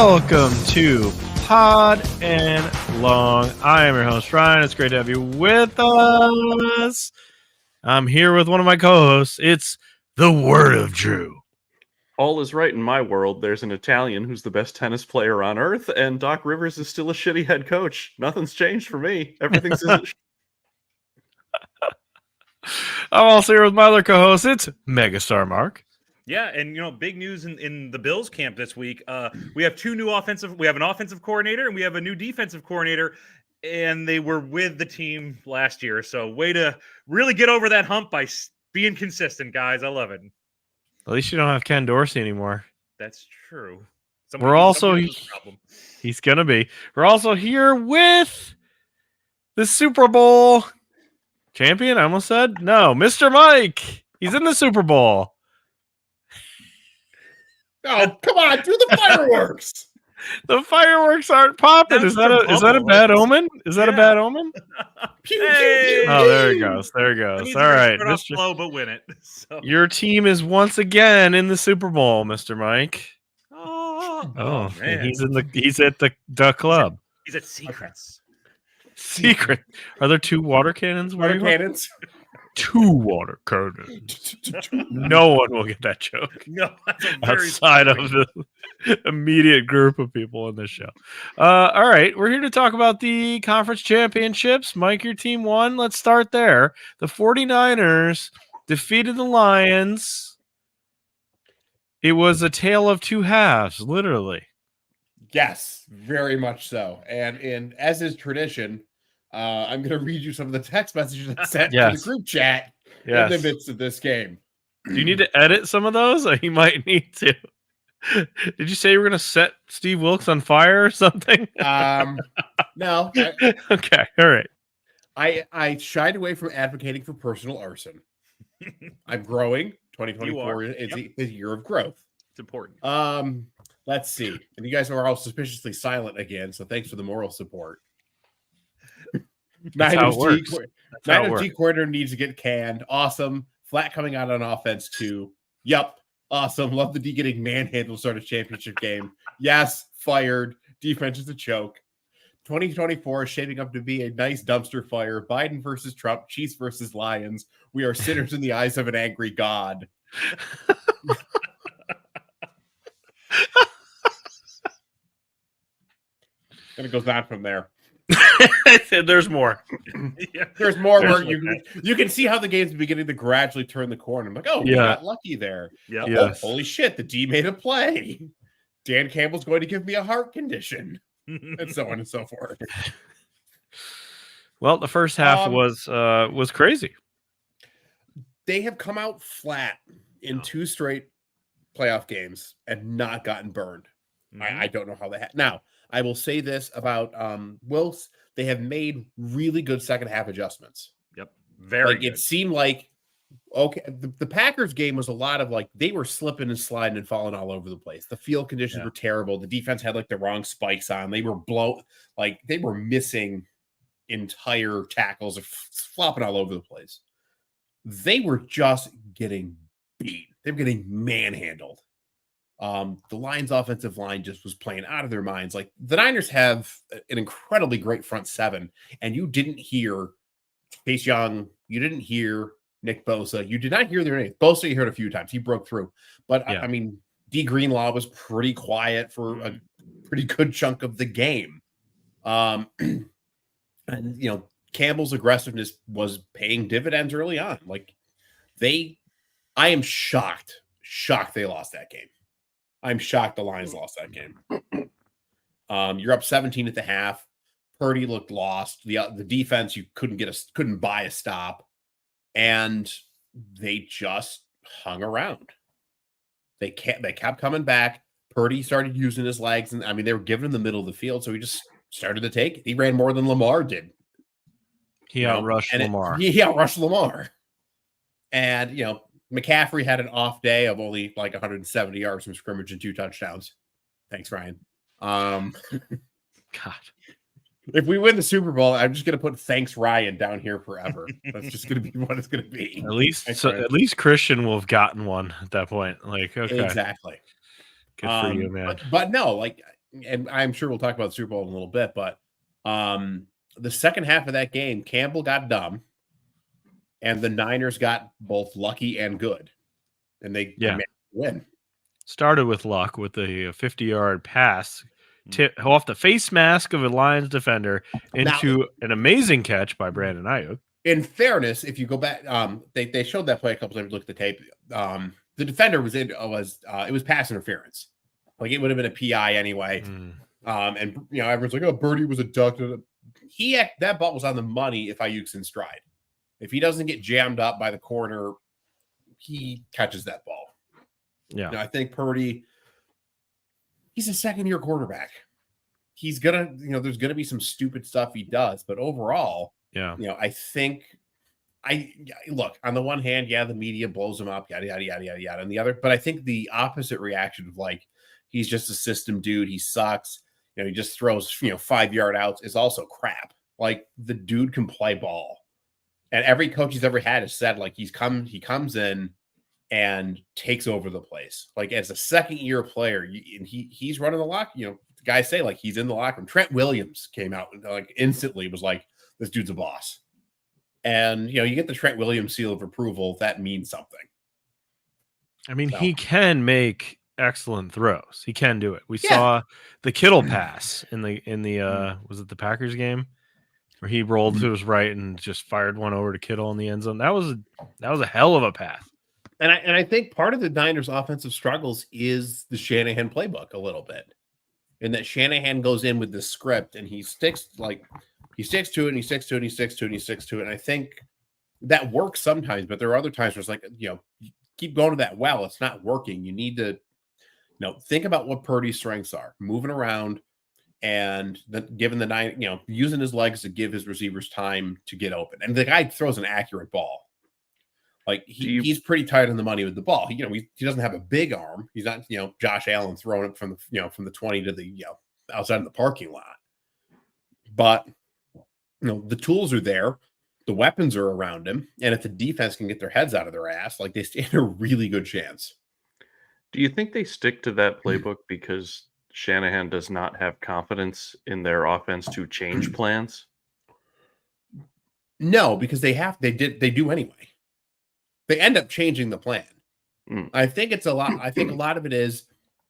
Welcome to Pod and Long. I am your host, Ryan. It's great to have you with us. I'm here with one of my co-hosts. It's the Word of Drew. All is right in my world. There's an Italian who's the best tennis player on earth, and Doc Rivers is still a shitty head coach. Nothing's changed for me. Everything's I'm also here with my other co-host. It's Megastar Mark. Yeah, and big news in the Bills camp this week. We have we have an offensive coordinator and we have a new defensive coordinator, and they were with the team last year. So way to really get over that hump by being consistent, guys. I love it. At least you don't have Ken Dorsey anymore. That's true. He's gonna be. We're also here with the Super Bowl champion. I almost said no, Mr. Mike. He's in the Super Bowl. Oh, come on, do the fireworks. The fireworks aren't popping. Is that a bad omen? Is that a bad omen? Hey! Oh, there he goes. There he goes. All right. Slow, but win it. So. Your team is once again in the Super Bowl, Mr. Mike. Oh man. He's at the club. He's at Secrets. Secret. Are there two water cannons? Water cannons? Two water cannons. No one will get that joke. No, outside of the immediate group of people in this show. All right, we're here to talk about the conference championships. Mike, your team won. Let's start there. The 49ers defeated the Lions. It was a tale of two halves, literally. Yes, very much so. And as is tradition, I'm going to read you some of the text messages I sent to the group chat in the midst of this game. Do you need to edit some of those? You might need to. Did you say you were going to set Steve Wilkes on fire or something? No. Okay, all right. I shied away from advocating for personal arson. I'm growing. 2024 is a year of growth. It's important. Let's see. And you guys are all suspiciously silent again, so thanks for the moral support. Niners G coordinator needs to get canned. Awesome. Flat coming out on offense too. Yup. Awesome. Love the D getting manhandled start a championship game. Yes. Fired. Defense is a choke. 2024 is shaping up to be a nice dumpster fire. Biden versus Trump. Chiefs versus Lions. We are sinners in the eyes of an angry God. And it goes on from there. There's more. There's more where you can see how the game's beginning to gradually turn the corner. I'm like, oh, we got lucky there. Yeah. Oh, holy shit, the D made a play. Dan Campbell's going to give me a heart condition. And so on and so forth. Well, the first half was crazy. They have come out flat in two straight playoff games and not gotten burned. Mm-hmm. I don't know how they have. Now, I will say this about Wilkes. They have made really good second half adjustments. Yep. Very good. It seemed like, okay, the Packers game was a lot of they were slipping and sliding and falling all over the place. The field conditions were terrible. The defense had the wrong spikes on. They were they were missing entire tackles, flopping all over the place. They were just getting beat. They were getting manhandled. The Lions offensive line just was playing out of their minds. The Niners have an incredibly great front seven, and you didn't hear Chase Young. You didn't hear Nick Bosa. You did not hear their names. Bosa, you heard a few times. He broke through. But, I mean, D. Greenlaw was pretty quiet for a pretty good chunk of the game. And, Campbell's aggressiveness was paying dividends early on. I am shocked they lost that game. I'm shocked the Lions lost that game. You're up 17 at the half. Purdy looked lost. The defense, you couldn't buy a stop, and they just hung around. They kept coming back. Purdy started using his legs, and they were giving him the middle of the field, so he just started to take it. He ran more than Lamar did. He outrushed Lamar. He outrushed Lamar, and McCaffrey had an off day of only 170 yards from scrimmage and 2 touchdowns. Thanks, Ryan. God. If we win the Super Bowl, I'm just going to put thanks Ryan down here forever. That's just going to be what it's going to be. At least Christian will have gotten one at that point. Okay. Exactly. Good for you, man. But no, and I'm sure we'll talk about the Super Bowl in a little bit, but the second half of that game, Campbell got dumb, and the Niners got both lucky and good, and they managed to win. Started with luck with a 50-yard pass off the face mask of a Lions defender into an amazing catch by Brandon Ayuk. In fairness, if you go back, they showed that play a couple times. Look at the tape. The defender it was pass interference. Like it would have been a PI anyway. And everyone's like, "Oh, Birdie was abducted." That ball was on the money if Ayuk's in stride. If he doesn't get jammed up by the corner, he catches that ball. Yeah, I think Purdy. He's a second-year quarterback. He's gonna, there's gonna be some stupid stuff he does, but overall, I think. Look, on the one hand, the media blows him up, yada yada yada yada yada, and the other, but I think the opposite reaction of like he's just a system dude, he sucks, he just throws 5-yard outs is also crap. Like the dude can play ball, and every coach he's ever had has said like he comes in and takes over the place. Like as a second-year player, and he's running the lock. The guys say like he's in the locker room. Trent Williams came out and like instantly was like, this dude's a boss. And, you get the Trent Williams seal of approval. That means something. I mean, he can make excellent throws. He can do it. We saw the Kittle pass in the was it the Packers game where he rolled to his right and just fired one over to Kittle in the end zone. That was a hell of a pass. And I think part of the Niners' offensive struggles is the Shanahan playbook a little bit. And that Shanahan goes in with the script and he sticks to it and he sticks to it and he sticks to it and he sticks to it. And I think that works sometimes, but there are other times where it's like, keep going to that well. It's not working. You need to, think about what Purdy's strengths are, moving around and giving the nine, using his legs to give his receivers time to get open. And the guy throws an accurate ball. Like he's pretty tight on the money with the ball. He doesn't have a big arm. He's not, Josh Allen throwing it from the 20 to the, outside of the parking lot. But, the tools are there. The weapons are around him. And if the defense can get their heads out of their ass, like they stand a really good chance. Do you think they stick to that playbook because Shanahan does not have confidence in their offense to change plans? No, because they do anyway. They end up changing the plan. I think it's a lot. I think a lot of it is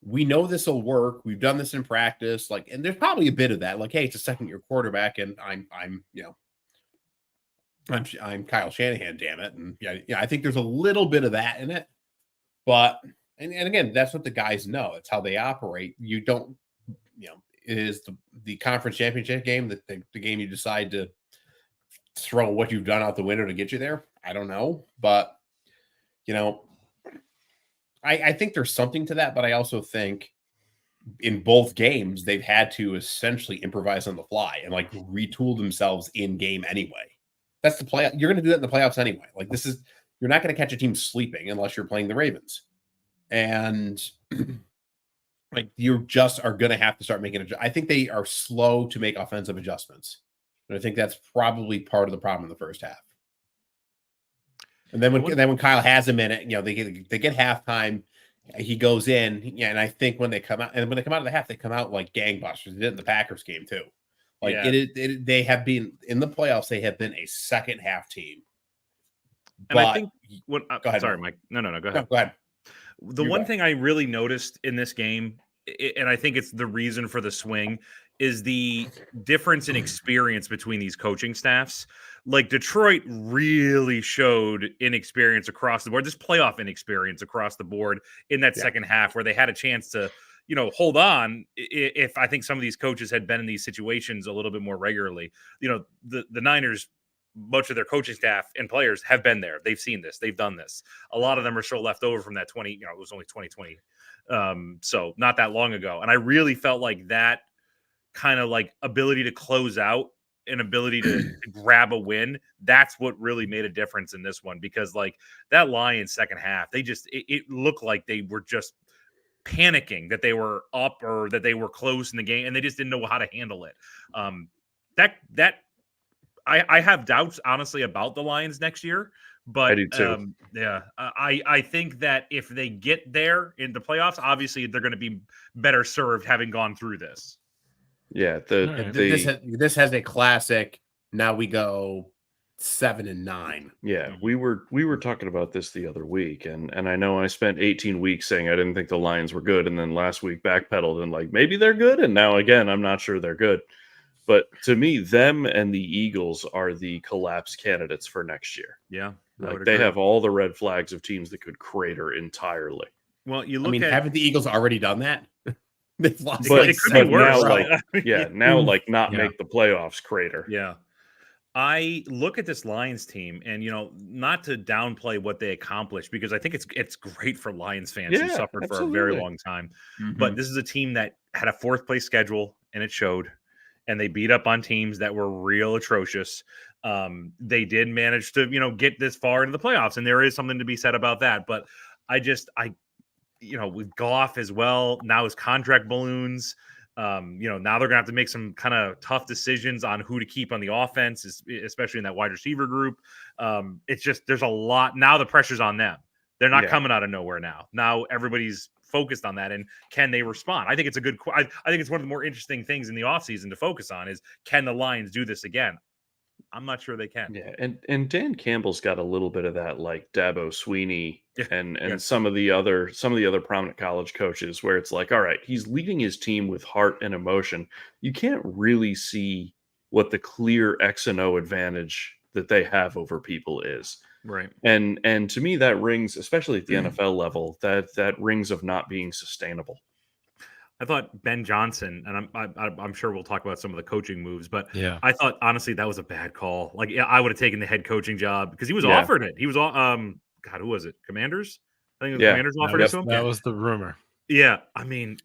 we know this will work. We've done this in practice. Like, and there's probably a bit of that. Like, hey, it's a second-year quarterback, and I'm Kyle Shanahan, damn it. And I think there's a little bit of that in it. But and again, that's what the guys know. It's how they operate. You don't, it is the conference championship game, the game you decide to throw what you've done out the window to get you there. I don't know, but I think there's something to that, but I also think in both games they've had to essentially improvise on the fly and like retool themselves in game anyway. That's the play. You're going to do that in the playoffs anyway. Like you're not going to catch a team sleeping unless you're playing the Ravens, and like you just are going to have to start making I think they are slow to make offensive adjustments, and I think that's probably part of the problem in the first half. And then when Kyle has a minute, they get halftime. He goes in, and I think when they come out of the half, they come out like gangbusters. They did in the Packers game too. Like they have been in the playoffs. They have been a second half team. And I think go ahead. Sorry, Mike. No, go ahead. No, go ahead. The one thing I really noticed in this game, and I think it's the reason for the swing, is the difference in experience between these coaching staffs. Like Detroit really showed inexperience across the board, just playoff inexperience across the board in that second half where they had a chance to, hold on. If I think some of these coaches had been in these situations a little bit more regularly, the Niners, much of their coaching staff and players have been there. They've seen this. They've done this. A lot of them are still left over from that 20, it was only 2020. So not that long ago. And I really felt like that kind of like ability to close out and ability to grab a win, that's what really made a difference in this one, because like that Lions second half, it looked like they were just panicking that they were up or that they were close in the game, and they just didn't know how to handle it. I have doubts honestly about the Lions next year, But do too. I think that if they get there in the playoffs, obviously they're going to be better served having gone through this. Yeah, Alright. This has a classic. Now we go 7-9. yeah, we were talking about this the other week, and I know I spent 18 weeks saying I didn't think the Lions were good, and then last week backpedaled and like maybe they're good, and now again I'm not sure they're good. But to me, them and the Eagles are the collapse candidates for next year. Yeah, I Like would they agree. have all the red flags of teams that could crater entirely. Well, you I look mean, at haven't the Eagles already done that? They've lost But- like it could but be worse. now, right? like, Yeah, now like not Yeah. make the playoffs crater. Yeah. I look at this Lions team and not to downplay what they accomplished because I think it's great for Lions fans who Yeah, suffered for a very absolutely. long time. Mhm. But this is a team that had a fourth place schedule and it showed, and they beat up on teams that were real atrocious. They did manage to, get this far into the playoffs, and there is something to be said about that. But with Goff as well, now his contract balloons. Now they're gonna have to make some kind of tough decisions on who to keep on the offense, especially in that wide receiver group. It's just there's a lot now. The pressure's on them. They're not Yeah. coming out of nowhere now. Now everybody's focused on that, and can they respond? I think it's a good. I think it's one of the more interesting things in the offseason to focus on is can the Lions do this again? I'm not sure they can. Yeah, and Dan Campbell's got a little bit of that like Dabo Sweeney Yeah, and yes. some of the other prominent college coaches where it's like, all right, he's leading his team with heart and emotion. You can't really see what the clear X and O advantage that they have over people is. Right. And to me that rings, especially at the NFL level, that rings of not being sustainable. I thought Ben Johnson, and I'm sure we'll talk about some of the coaching moves, but Yeah. I thought honestly that was a bad call. Like, yeah, I would have taken the head coaching job because he was Yeah. offered it. He was God, who was it? Commanders? I think it was Yeah. Commanders offered That it to him. was the rumor. Yeah, I mean,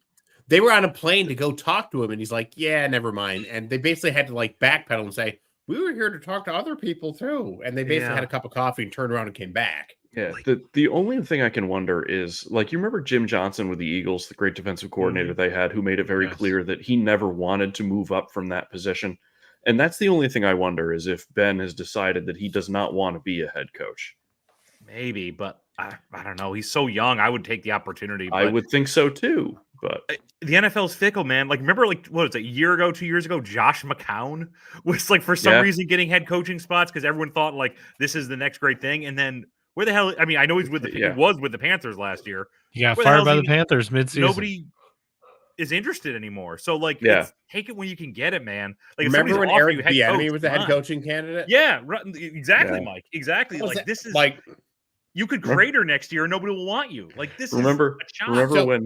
They were on a plane to go talk to him, and he's like, "Yeah, never mind." And they basically had to like backpedal and say, "We were here to talk to other people too." And they basically Yeah. had a cup of coffee and turned around and came back. Yeah, Like- the only thing I can wonder is like you remember Jim Johnson with the Eagles, the great defensive coordinator they had, who made it very Yes. clear that he never wanted to move up from that position. And that's the only thing I wonder is if Ben has decided that he does not want to be a head coach. maybe, but I don't know. He's so young. I would take the opportunity. I But would think so too, but the NFL's fickle, man. Like, remember, like, what was it, a year ago, 2 years ago, Josh McCown was like for some Yeah. reason getting head coaching spots because everyone thought like this is the next great thing, and then where the hell? I mean, I know he's with he Yeah. was with the Panthers last year. He got Where the fired hell's by he the gonna- Panthers midseason. Nobody is interested anymore. So like, Yeah. take it when you can get it, man. Like, if Remember somebody's when offering you Eric head Bieniemy coach, was the head fine. coaching candidate? Yeah, right, exactly, Yeah. Mike. Exactly. Was Like that- this is like you could Remember- crater next year and nobody will want you. Like this remember is a shot.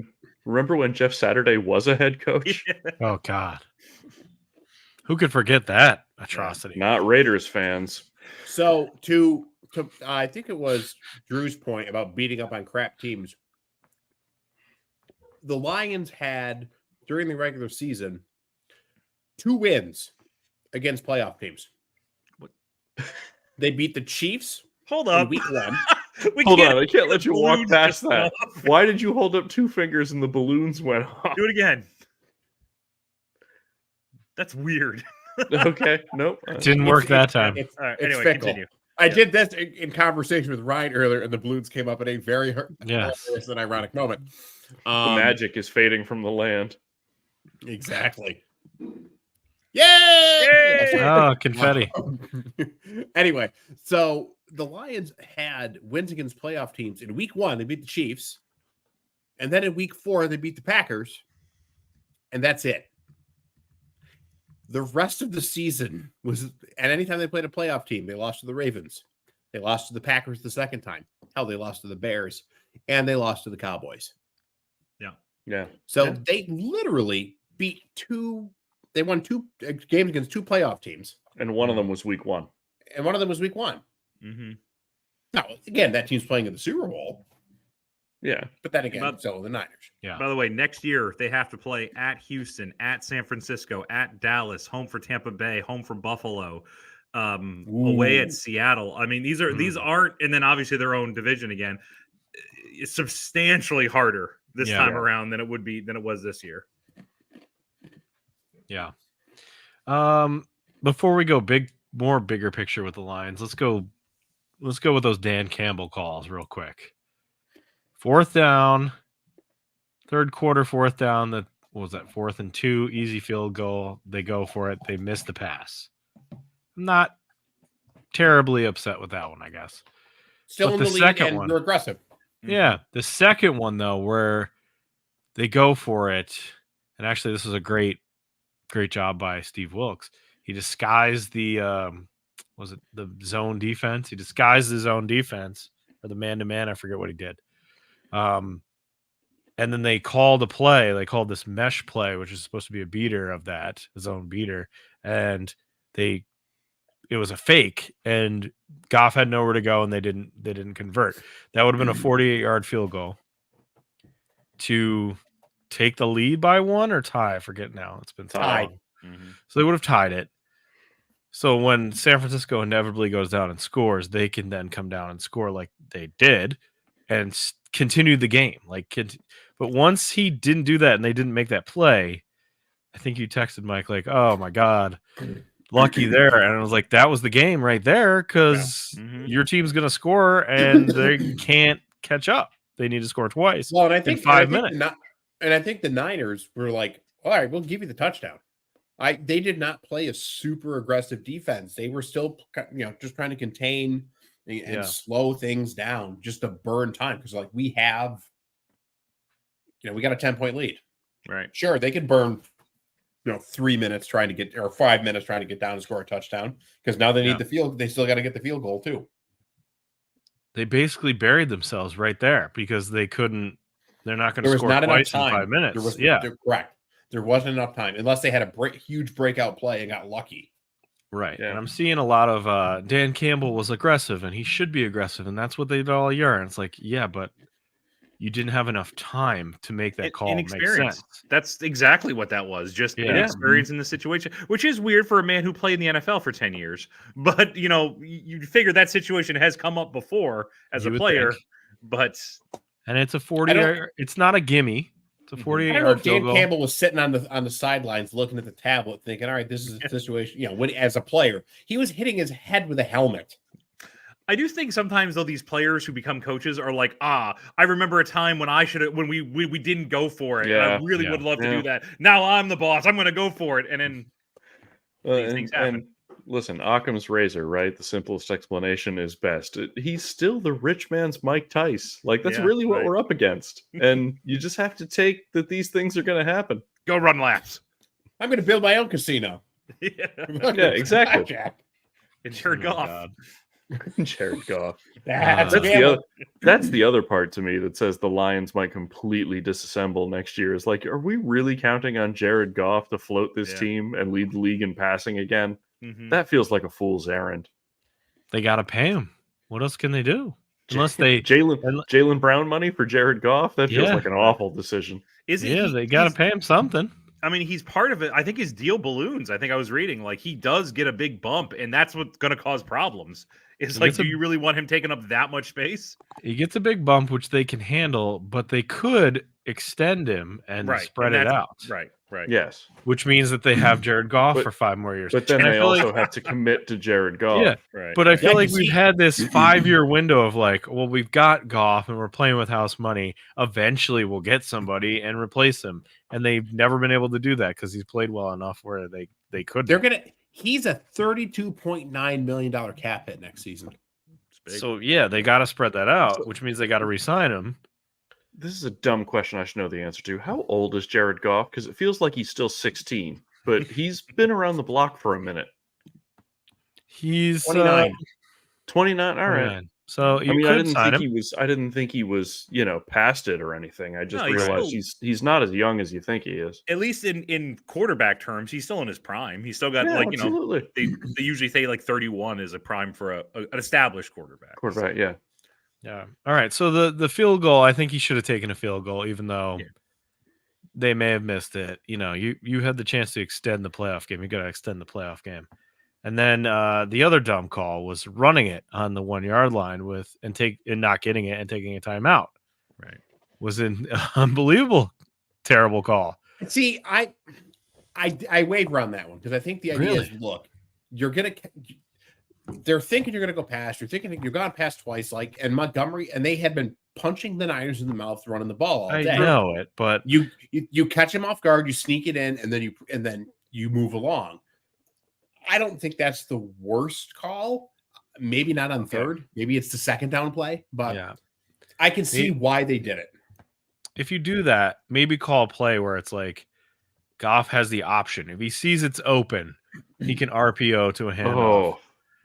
remember when Jeff Saturday was a head coach? Oh God. Who could forget that atrocity? Not Raiders fans. so to I think it was Drew's point about beating up on crap teams. The Lions had during the regular season 2 wins against playoff teams. What? They beat the Chiefs Hold in up. week 1. We Hold can't on, I can't let you walk balloons past just that. off. Why did you hold up 2 fingers and the balloons went off? Do it again. That's weird. Okay, nope. Didn't work that time. It's, All right. it's Anyway, fickle. continue. I did this in conversation with Ryan earlier, and the balloons came up at a very Yes. hilarious and ironic moment. The magic is fading from the land. Exactly. Yay! Yay! Oh, confetti. Anyway, so the Lions had wins against playoff teams. In week 1, they beat the Chiefs. And then in week 4, they beat the Packers. And that's it. The rest of the season was, and anytime they played a playoff team, they lost to the Ravens. They lost to the Packers the second time. Hell, they lost to the Bears. And they lost to the Cowboys. Yeah. So Yeah. they literally beat they won 2 games against 2 playoff teams. And one of them was week 1. And one of them was week 1. Mm-hmm. Now, again, that team's playing in the Super Bowl, Yeah. but then again, But- so are the Niners. Yeah. By the way, next year they have to play at Houston, at San Francisco, at Dallas, home for Tampa Bay, home for Buffalo, away Ooh. at Seattle. I mean, these aren't, and then obviously their own division again. It's substantially harder this Yeah. time around than it was this year. Yeah. Before we go bigger picture with the Lions, let's go let's go with those Dan Campbell calls real quick. 4th down, third quarter, 4th down. What was that? 4th and 2, easy field goal. They go for it. They miss the pass. I'm not terribly upset with that one, I guess. Still But in the the lead, second and one- they're aggressive. Yeah, the second one though, where they go for it, and actually, this is a great job by Steve Wilkes. He disguised the was it the zone defense? He disguised the zone defense or the man-to-man. I forget what he did. And then they called a play. They called this mesh play, which is supposed to be a beater of that zone beater, and it was a fake, and Goff had nowhere to go, and they didn't convert. That would have been a 48-yard field goal to take the lead by 1 or tie. I forget now. It's been so Tied. long. Mm-hmm. So they would have tied it. So when San Francisco inevitably goes down and scores, they can then come down and score like they did and continue the game. But once he didn't do that and they didn't make that play, I think you texted Mike like, "Oh my God, lucky there." And I was like, "That was the game right there because Mhm. your team's going to score and they can't catch up. They need to score twice." Well, and I think 5 minutes. And I think the Niners were like, "All right, we'll give you the touchdown." They did not play a super aggressive defense. They were still, just trying to contain and slow things down just to burn time because, we have, we got a 10-point lead. Right. Sure, they could burn, 3 minutes trying to get or 5 minutes trying to get down and score a touchdown because now they need the field. They still got to get the field goal too. They basically buried themselves right there because they couldn't. They're not going to There was score not enough twice in time. 5 minutes. Correct. There wasn't enough time unless they had a huge breakout play and got lucky. Right. Yeah. And I'm seeing a lot of Dan Campbell was aggressive and he should be aggressive. And that's what they did all year. And it's like, yeah, but you didn't have enough time to make that call make sense. That's exactly what that was. Just inexperience in the situation, which is weird for a man who played in the NFL for 10 years. But, you figure that situation has come up before as a player. And it's a 40. It's not a gimme. It's a 48. I don't know if Dan Campbell was sitting on the sidelines looking at the tablet thinking, all right, this is a situation, when as a player, he was hitting his head with a helmet. I do think sometimes though these players who become coaches are like, I remember a time when when we didn't go for it. Yeah, and I really would love to do that. Now I'm the boss. I'm going to go for it. And then these things happen. And listen, Occam's razor, right? The simplest explanation is best. He's still the rich man's Mike Tice. That's really what we're up against. And you just have to take that these things are going to happen. Go run laps. I'm going to build my own casino. Yeah, exactly. And Jared Goff. Jared Goff. That's the other part to me that says the Lions might completely disassemble next year. Is are we really counting on Jared Goff to float this team and lead the league in passing again? Mm-hmm. That feels like a fool's errand. They got to pay him. What else can they do? Unless they Jaylen Brown money for Jared Goff, that feels like an awful decision. They got to pay him something. I mean, he's part of it. I think his deal balloons. I think I was reading he does get a big bump, and that's what's going to cause problems. It's do you really want him taking up that much space? He gets a big bump, which they can handle, but they could extend him and spread it out. Right. Yes. Which means that they have Jared Goff for 5 more years. But then they also have to commit to Jared Goff. Yeah. Right. But I feel like we've had this 5-year window of we've got Goff and we're playing with house money. Eventually we'll get somebody and replace him. And they've never been able to do that because he's played well enough where they could. He's a $32.9 million cap hit next season. So they got to spread that out, which means they got to re-sign him. This is a dumb question I should know the answer to. How old is Jared Goff? Because it feels like he's still 16, but he's been around the block for a minute. He's 29. 29. All right. So I didn't think he was, past it or anything. I just realized he's not as young as you think he is. At least in quarterback terms, he's still in his prime. He's still got absolutely. They usually say 31 is a prime for an established quarterback. Yeah. Yeah. All right. So the field goal, I think he should have taken a field goal, even though they may have missed it. You had the chance to extend the playoff game. You got to extend the playoff game. And then the other dumb call was running it on the 1 yard line and not getting it and taking a timeout. Right. Was an unbelievable, terrible call. See, I waver on that one because I think the idea is, look, you're gonna they're thinking you're going to go past. You're thinking you've gone past twice, and Montgomery, and they had been punching the Niners in the mouth, running the ball all I day. know it, but You catch him off guard, you sneak it in, and then you move along. I don't think that's the worst call. Maybe not on third. Maybe it's the second down play, but yeah. I can see why they did it. If you do that, maybe call a play where it's like Goff has the option. If he sees it's open, he can RPO to a handoff. Oh,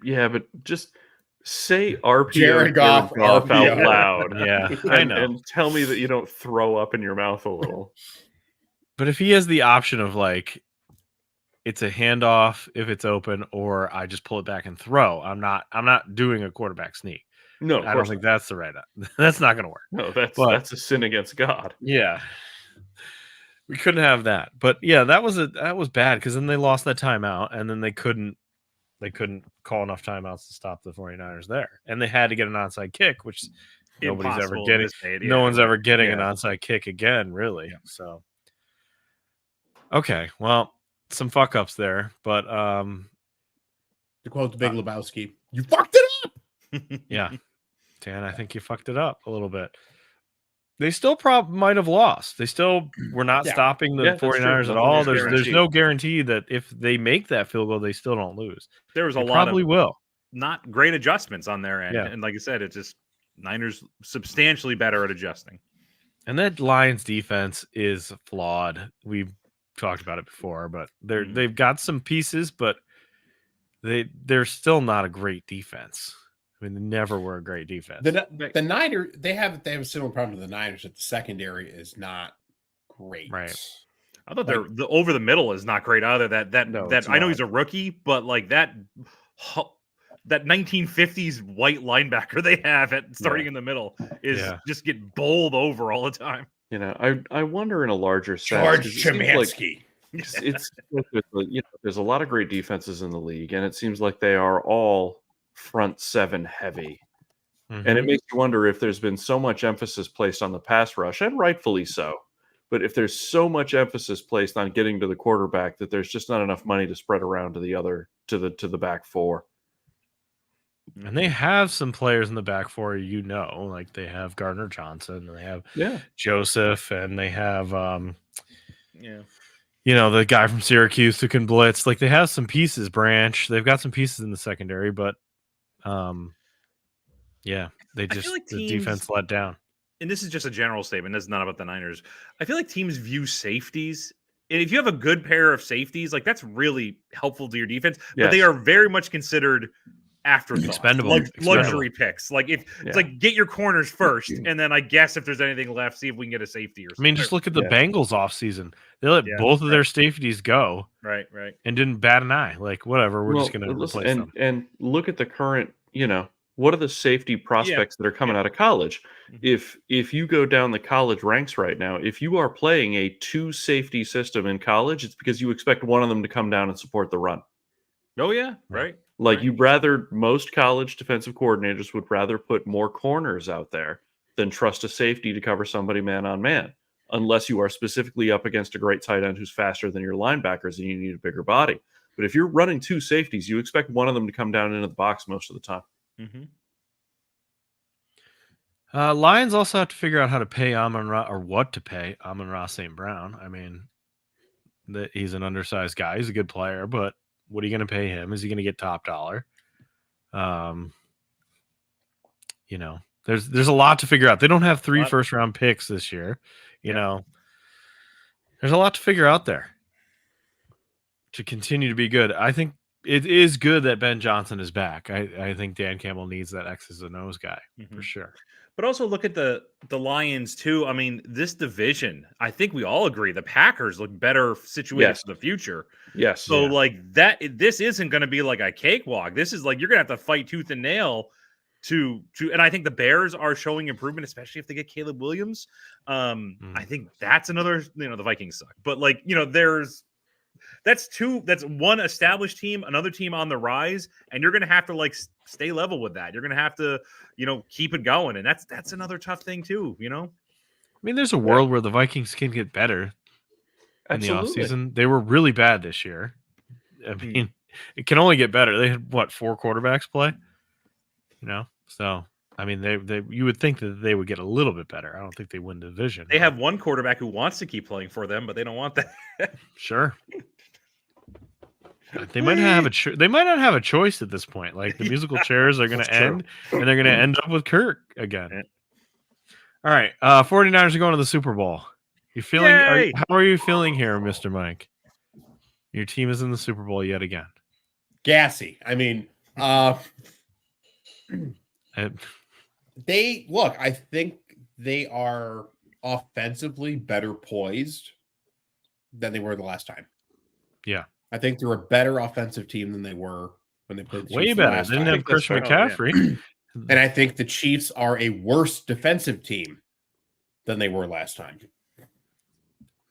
yeah, but just say RPO Jared Goff, out RPO. loud. Yeah, I know. And tell me that you don't throw up in your mouth a little. But if he has the option of like, it's a handoff if it's open, or I just pull it back and throw. I'm not doing a quarterback sneak. No, I don't think that's the right. That's not going to work. No, that's a sin against God. Yeah, we couldn't have that. But yeah, that was bad because then they lost that timeout, and then they couldn't call enough timeouts to stop the 49ers there, and they had to get an onside kick, which nobody's ever Impossible getting. this day, No one's ever getting an Yeah. onside kick again, really. So, okay, well, some fuck ups there, but To quote the Big Lebowski, you fucked it up. yeah, Dan, I think you fucked it up a little bit. They still might have lost. They still were not Yeah. stopping the Yeah, that's true. 49ers at Nothing all. is There's guaranteed. no guarantee that if they make that field goal, they still don't lose. There was a They lot probably of will. not great adjustments on their end. Yeah. And like I said, it's just Niners substantially better at adjusting. And that Lions defense is flawed. We've talked about it before, but they've got some pieces, but they're still not a great defense. I mean, they never were a great defense. The Niners, they have a similar problem to the Niners that the secondary is not great. Right. I thought the over the middle is not great either. No, it's I know not. he's a rookie, but like that 1950s white linebacker they have at starting in the middle is just get bowled over all the time. You know, I wonder in a larger sense. George 'cause it seems like Chemansky. it's there's a lot of great defenses in the league, and it seems like they are all front seven heavy. And it makes you wonder if there's been so much emphasis placed on the pass rush, and rightfully so. But if there's so much emphasis placed on getting to the quarterback that there's just not enough money to spread around to the back four. And they have some players in the back four, like they have Gardner Johnson, and they have Joseph, and they have the guy from Syracuse who can blitz. Like they have some pieces, Branch. They've got some pieces in the secondary, but they just like the teams- defense let down. And this is just a general statement. This is not about the Niners. I feel like teams view safeties. And if you have a good pair of safeties, like that's really helpful to your defense. But they Yes. are very much considered afterthoughts, Expendable. luxury picks. Like it's like get your corners first, and then I guess if there's anything left, see if we can get a safety or I something. mean, just look at the Yeah. Bengals offseason. They let both of their safeties go right. and didn't bat an eye. Like, whatever, we're just going to listen, replace them. and look at the current, what are the safety prospects that are coming out of college? Mhm. If you go down the college ranks right now, if you are playing a 2 safety system in college, it's because you expect one of them to come down and support the run. Oh yeah, right. Like Right. most college defensive coordinators would rather put more corners out there than trust a safety to cover somebody man on man, unless you are specifically up against a great tight end who's faster than your linebackers and you need a bigger body. But if you're running 2 safeties, you expect one of them to come down into the box most of the time. Mm-hmm. Lions also have to figure out how to pay Amon-Ra, or what to pay Amon-Ra St. Brown. I mean, he's an undersized guy. He's a good player, but what are you going to pay him? Is he going to get top dollar? There's a lot to figure out. They don't have 3 first-round picks this year. There's a lot to figure out there to continue to be good. I think it is good that Ben Johnson is back. I think Dan Campbell needs that X's and O's guy for sure. But also look at the Lions too. I mean, this division, I think we all agree the Packers look better situated for the future. Yes. So like that, this isn't going to be like a cakewalk. This is like you're going to have to fight tooth and nail to. And I think the Bears are showing improvement, especially if they get Caleb Williams. I think that's another. The Vikings suck, but like that's one established team, another team on the rise, and you're going to have to like stay level with that. You're going to have to, keep it going. And that's another tough thing too, I mean, there's a world where the Vikings can get better in the Absolutely. offseason. They were really bad this year. I mean, it can only get better. They had what 4 quarterbacks play, so I mean they you would think that they would get a little bit better. I don't think they win the division. They but have one quarterback who wants to keep playing for them, but they don't want that. sure. They might not have they might not have a choice at this point. Like the musical chairs are going to That's true. end, and they're going to end up with Kirk again. Yeah. All right, 49ers are going to the Super Bowl. You feeling? Yay! How are you feeling here, Mr. Mike? Your team is in the Super Bowl yet again. Gassy. I mean, And- I think they are offensively better poised than they were the last time. Yeah. I think they're a better offensive team than they were when they played the way Chiefs the better. last They didn't time. have Christian that's right. McCaffrey. And I think the Chiefs are a worse defensive team than they were last time.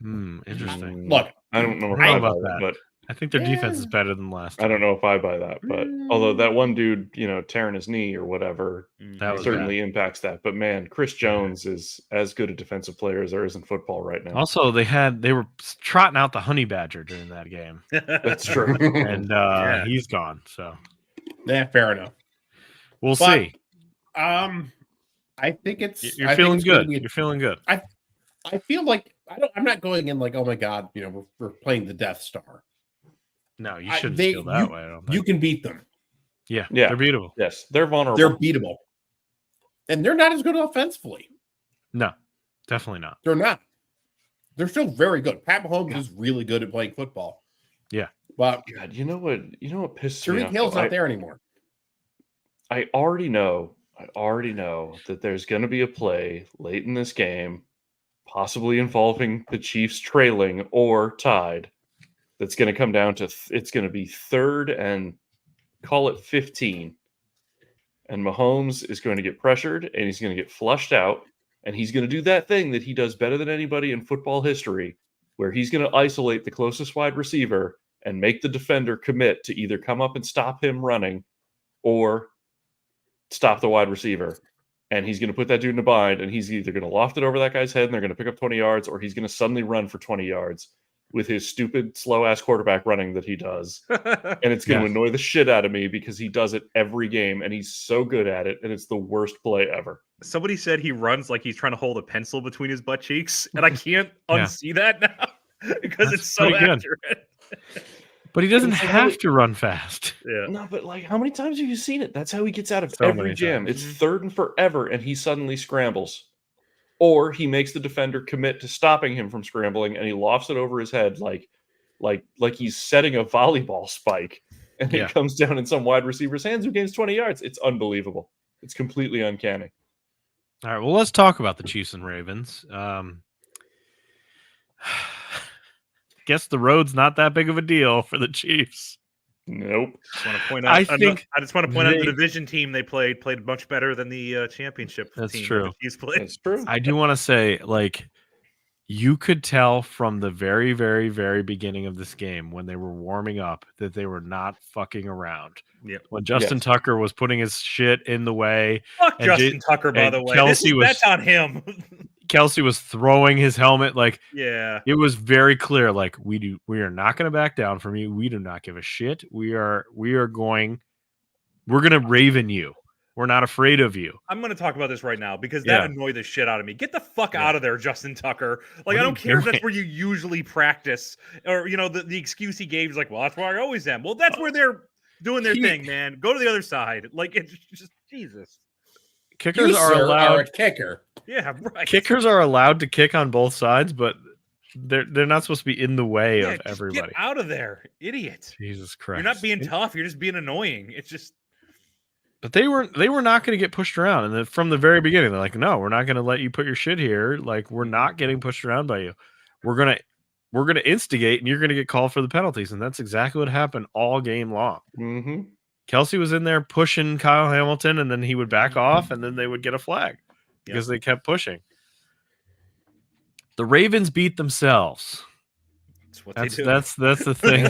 Interesting. Look, I don't know if I I don't know buy about that, that. but I think their defense is better than last time. I don't know if I buy that. But although that one dude, tearing his knee or whatever, That was certainly impacts that. But man, Chris Jones is as good a defensive player as there is in football right now. Also, they were trotting out the honey badger during that game, That's true. and Yeah. he's gone. So yeah, fair enough. we'll But, see. I think it's You're I think feeling it's gonna good. be You're feeling good. I feel like I'm not going in like, oh my god, we're playing the Death Star. No, you I- shouldn't they- feel that way. I don't think. You can beat them. Yeah, Yeah. they're beatable. Yes, they're vulnerable. They're beatable. And they're not as good offensively. No, definitely not. They're not. They're still very good. Pat Mahomes is really good at playing football. Yeah. But God, you know what pisses me Tariq off? Hill's though? not there anymore. I already know that there's going to be a play late in this game, possibly involving the Chiefs trailing or tied. That's going to come down to it's going to be 3rd and call it 15. And Mahomes is going to get pressured and he's going to get flushed out. And he's going to do that thing that he does better than anybody in football history, where he's going to isolate the closest wide receiver and make the defender commit to either come up and stop him running or stop the wide receiver. And he's going to put that dude in a bind, and he's either going to loft it over that guy's head and they're going to pick up 20 yards, or he's going to suddenly run for 20 yards with his stupid, slow-ass quarterback running that he does. And it's going to annoy the shit out of me because he does it every game, and he's so good at it, and it's the worst play ever. Somebody said he runs like he's trying to hold a pencil between his butt cheeks, and I can't Yeah. unsee that now because That's it's so pretty good. accurate. But he doesn't It's like, have to run fast. Yeah. No, but like, how many times have you seen it? That's how he gets out of So every many jam. times. It's 3rd and forever, and he suddenly scrambles. Or he makes the defender commit to stopping him from scrambling, and he lofts it over his head like he's setting a volleyball spike, and Yeah. it comes down in some wide receiver's hands who gains 20 yards. It's unbelievable. It's completely uncanny. All right, well, let's talk about the Chiefs and Ravens. Guess the road's not that big of a deal for the Chiefs. Nope. Just want to point I out. think I just want to point out they- the division team they played much better than the championship. That's team true. that the Chiefs played. That's true. I do want to say, like, you could tell from the very, very, very beginning of this game when they were warming up that they were not fucking around. Yep. When Justin Yes. Tucker was putting his shit in the way, Fuck And Justin Tucker, by and the way. Kelsey That's on him. Kelsey was throwing his helmet. Like, Yeah. it was very clear. Like, we are not going to back down from you. We do not give a shit. we're going to Raven you. We're not afraid of you. I'm going to talk about this right now because that Yeah. annoyed the shit out of me. Get the fuck Yeah. out of there, Justin Tucker. What Like, are I you don't care if that's doing? where you usually practice or, the excuse he gave is like, well, that's where I always am. Well, that's where they're doing their He- thing, man. Go to the other side. Like, it's just, Jesus. Kickers You, are sir, allowed. are a kicker. Yeah, right. Kickers are allowed to kick on both sides, but they're not supposed to be in the way Yeah, of just everybody. Get out of there, idiot. Jesus Christ! You're not being tough. You're just being annoying. It's just, But they were not going to get pushed around, and then from the very beginning, they're like, "No, we're not going to let you put your shit here. Like, we're not getting pushed around by you. We're gonna instigate, and you're gonna get called for the penalties." And that's exactly what happened all game long. Mm-hmm. Kelsey was in there pushing Kyle Hamilton, and then he would back off, and then they would get a flag because they kept pushing. The Ravens beat themselves. it's what they do. That's the thing.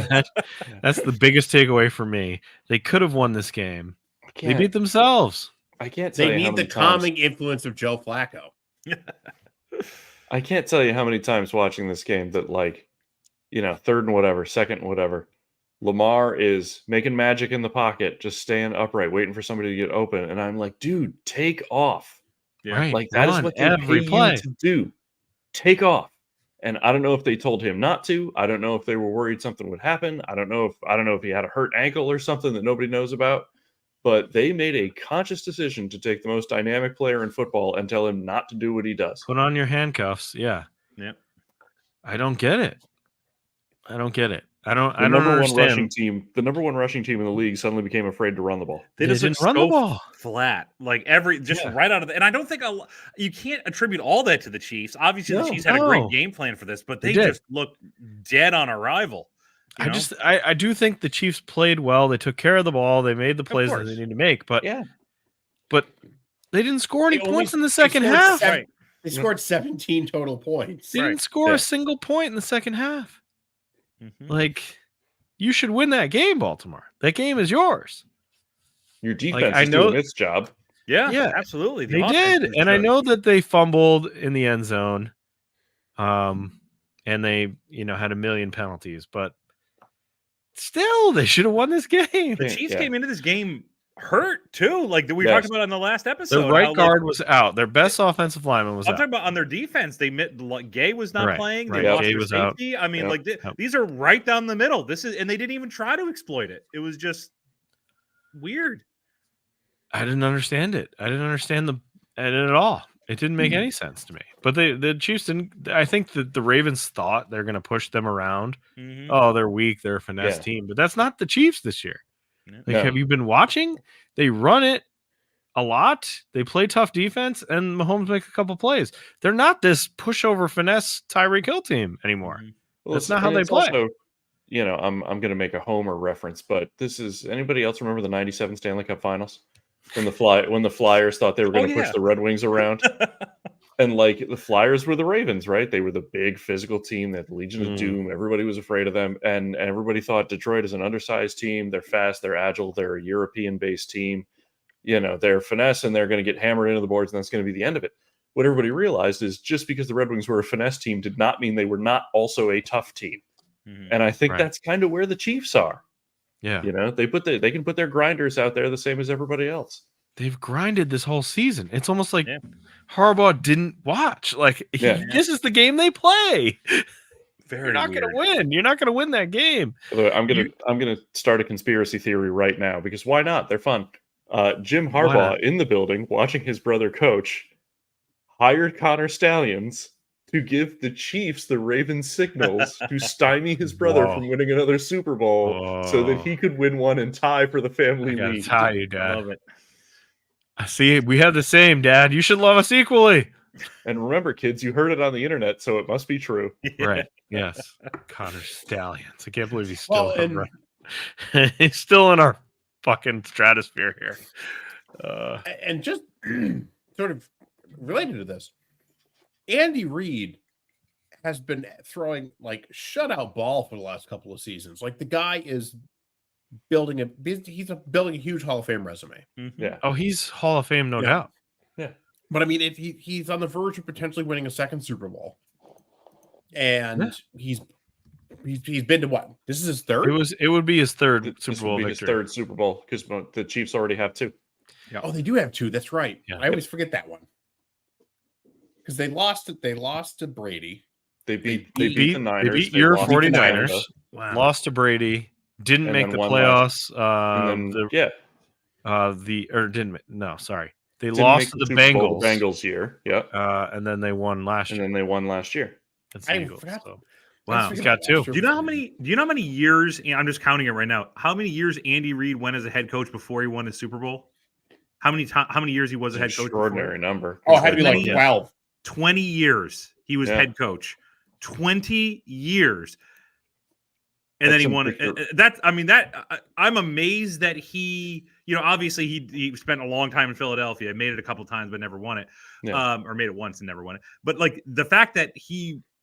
That's the biggest takeaway for me. They could have won this game. They beat themselves. I can't tell They you how need the many times. calming influence of Joe Flacco. I can't tell you how many times watching this game that, like, 3rd and whatever, 2nd and whatever, Lamar is making magic in the pocket, just staying upright, waiting for somebody to get open. And I'm like, dude, take off. Yeah. Right. Like that is Run what they every pay play. you to do. Take off. And I don't know if they told him not to. I don't know if they were worried something would happen. I don't know if he had a hurt ankle or something that nobody knows about. But they made a conscious decision to take the most dynamic player in football and tell him not to do what he does. Put on your handcuffs. Yeah. Yep. I don't get it. I don't The understand. the number one rushing team in the league suddenly became afraid to run the ball. They just didn't look run the so ball. flat, like Yeah. right out of the. And I don't think you can't attribute all that to the Chiefs. Obviously, the No. Chiefs had a great No. game plan for this, but They they did. just look dead on arrival. you know? I do think the Chiefs played well. They took care of the ball. They made the plays that course. they need to make, but Yeah. they didn't score any They only- points in the they second scored half. seven- Right. They scored 17 total points. They didn't Right. score Yeah. a single point in the second half. Mhm. Like, you should win that game, Baltimore. That game is yours. Your defense I is know- doing its job. Yeah, Yeah. absolutely. The They offense did, was and I good. know that they fumbled in the end zone, and they had a million penalties, but still, they should have won this game. The Chiefs Yeah. came into this game hurt too, like we Yes. talked about on the last episode. Their how, right like, guard was out. Their best offensive lineman was I'm out. talking about on their defense. Gay was not Right, playing. right. They lost Gay their was out. safety. I mean, Yep. like Yep. these are right down the middle. And they didn't even try to exploit it. It was just weird. I didn't understand it. I didn't understand it at all. It didn't make any sense to me. But the Chiefs didn't. I think that the Ravens thought they're going to push them around. Mhm. Oh, they're weak. They're a finesse Yeah. team. But that's not the Chiefs this year. Yeah. Like, No. have you been watching? They run it a lot. They play tough defense, and Mahomes make a couple plays. They're not this pushover finesse Tyreek Hill team anymore. Mhm. That's not how they it's play. Also, I'm going to make a Homer reference, but this is anybody else remember the '97 Stanley Cup Finals when the Flyers thought they were going to push yeah. the Red Wings around, and like the Flyers were the Ravens, right? They were the big physical team, that Legion of Mm. Doom. Everybody was afraid of them, and everybody thought Detroit is an undersized team. They're fast, they're agile, they're a European-based team. They're finesse, and they're going to get hammered into the boards, and that's going to be the end of it. What everybody realized is just because the Red Wings were a finesse team did not mean they were not also a tough team. Mhm. And I think Right. that's kind of where the Chiefs are. Yeah. They can put their grinders out there the same as everybody else. They've grinded this whole season. It's almost like Yeah. Harbaugh didn't watch. Like, Yeah. this is the game they play. Very You're not going weird. to win. You're not going to win that game. By the way, I'm gonna start a conspiracy theory right now because why not? They're fun. Jim Why Harbaugh not? in the building, watching his brother coach, hired Connor Stallions to give the Chiefs the Ravens signals to stymie his brother Whoa. from winning another Super Bowl, so that Whoa. he could win one and tie for the I family gotta league. tell you, Dad. Love it. See, we have the same, Dad. You should love us equally. And remember, kids, you heard it on the internet, so it must be true. Right. Yes. Connor Stallions. I can't believe he's still Well, he's still in our fucking stratosphere here. And just sort of related to this, Andy Reid has been throwing like shutout ball for the last couple of seasons. Like the guy is building building a huge Hall of Fame resume. Mhm. Yeah. Oh, he's Hall of Fame, no Yeah. doubt. But I mean, he's on the verge of potentially winning a second Super Bowl, and he's been to what? This is his third. It would be his third This Super would Bowl be his victory. third Super Bowl because the Chiefs already have two. Oh, they do have two. That's right. Yeah. I always forget that one because they lost it. They lost to Brady. They beat They the Niners. They beat they your lost to 49ers, Atlanta, Wow. lost to Brady, didn't And make then the won playoffs. and then, Sorry. They didn't lost make to the Super Bowl, Bengals. the Bengals year. Yeah, And then they won last and year. then they won last year. Against I the Eagles, forgot. so. I Wow, he's forgot got two. last year Do you know how was- many years? And I'm just counting it right now. How many years Andy Reid went as a head coach before he won his Super Bowl? How many years he was a head It's an coach? before? extraordinary number. Oh, it had to be like Yeah. 12. 20 years he was Yeah. head coach. 20 years. And That's then he some won big- I'm amazed that he, obviously he spent a long time in Philadelphia, made it a couple times but never won it. Yeah. Or made it once and never won it. But like the fact that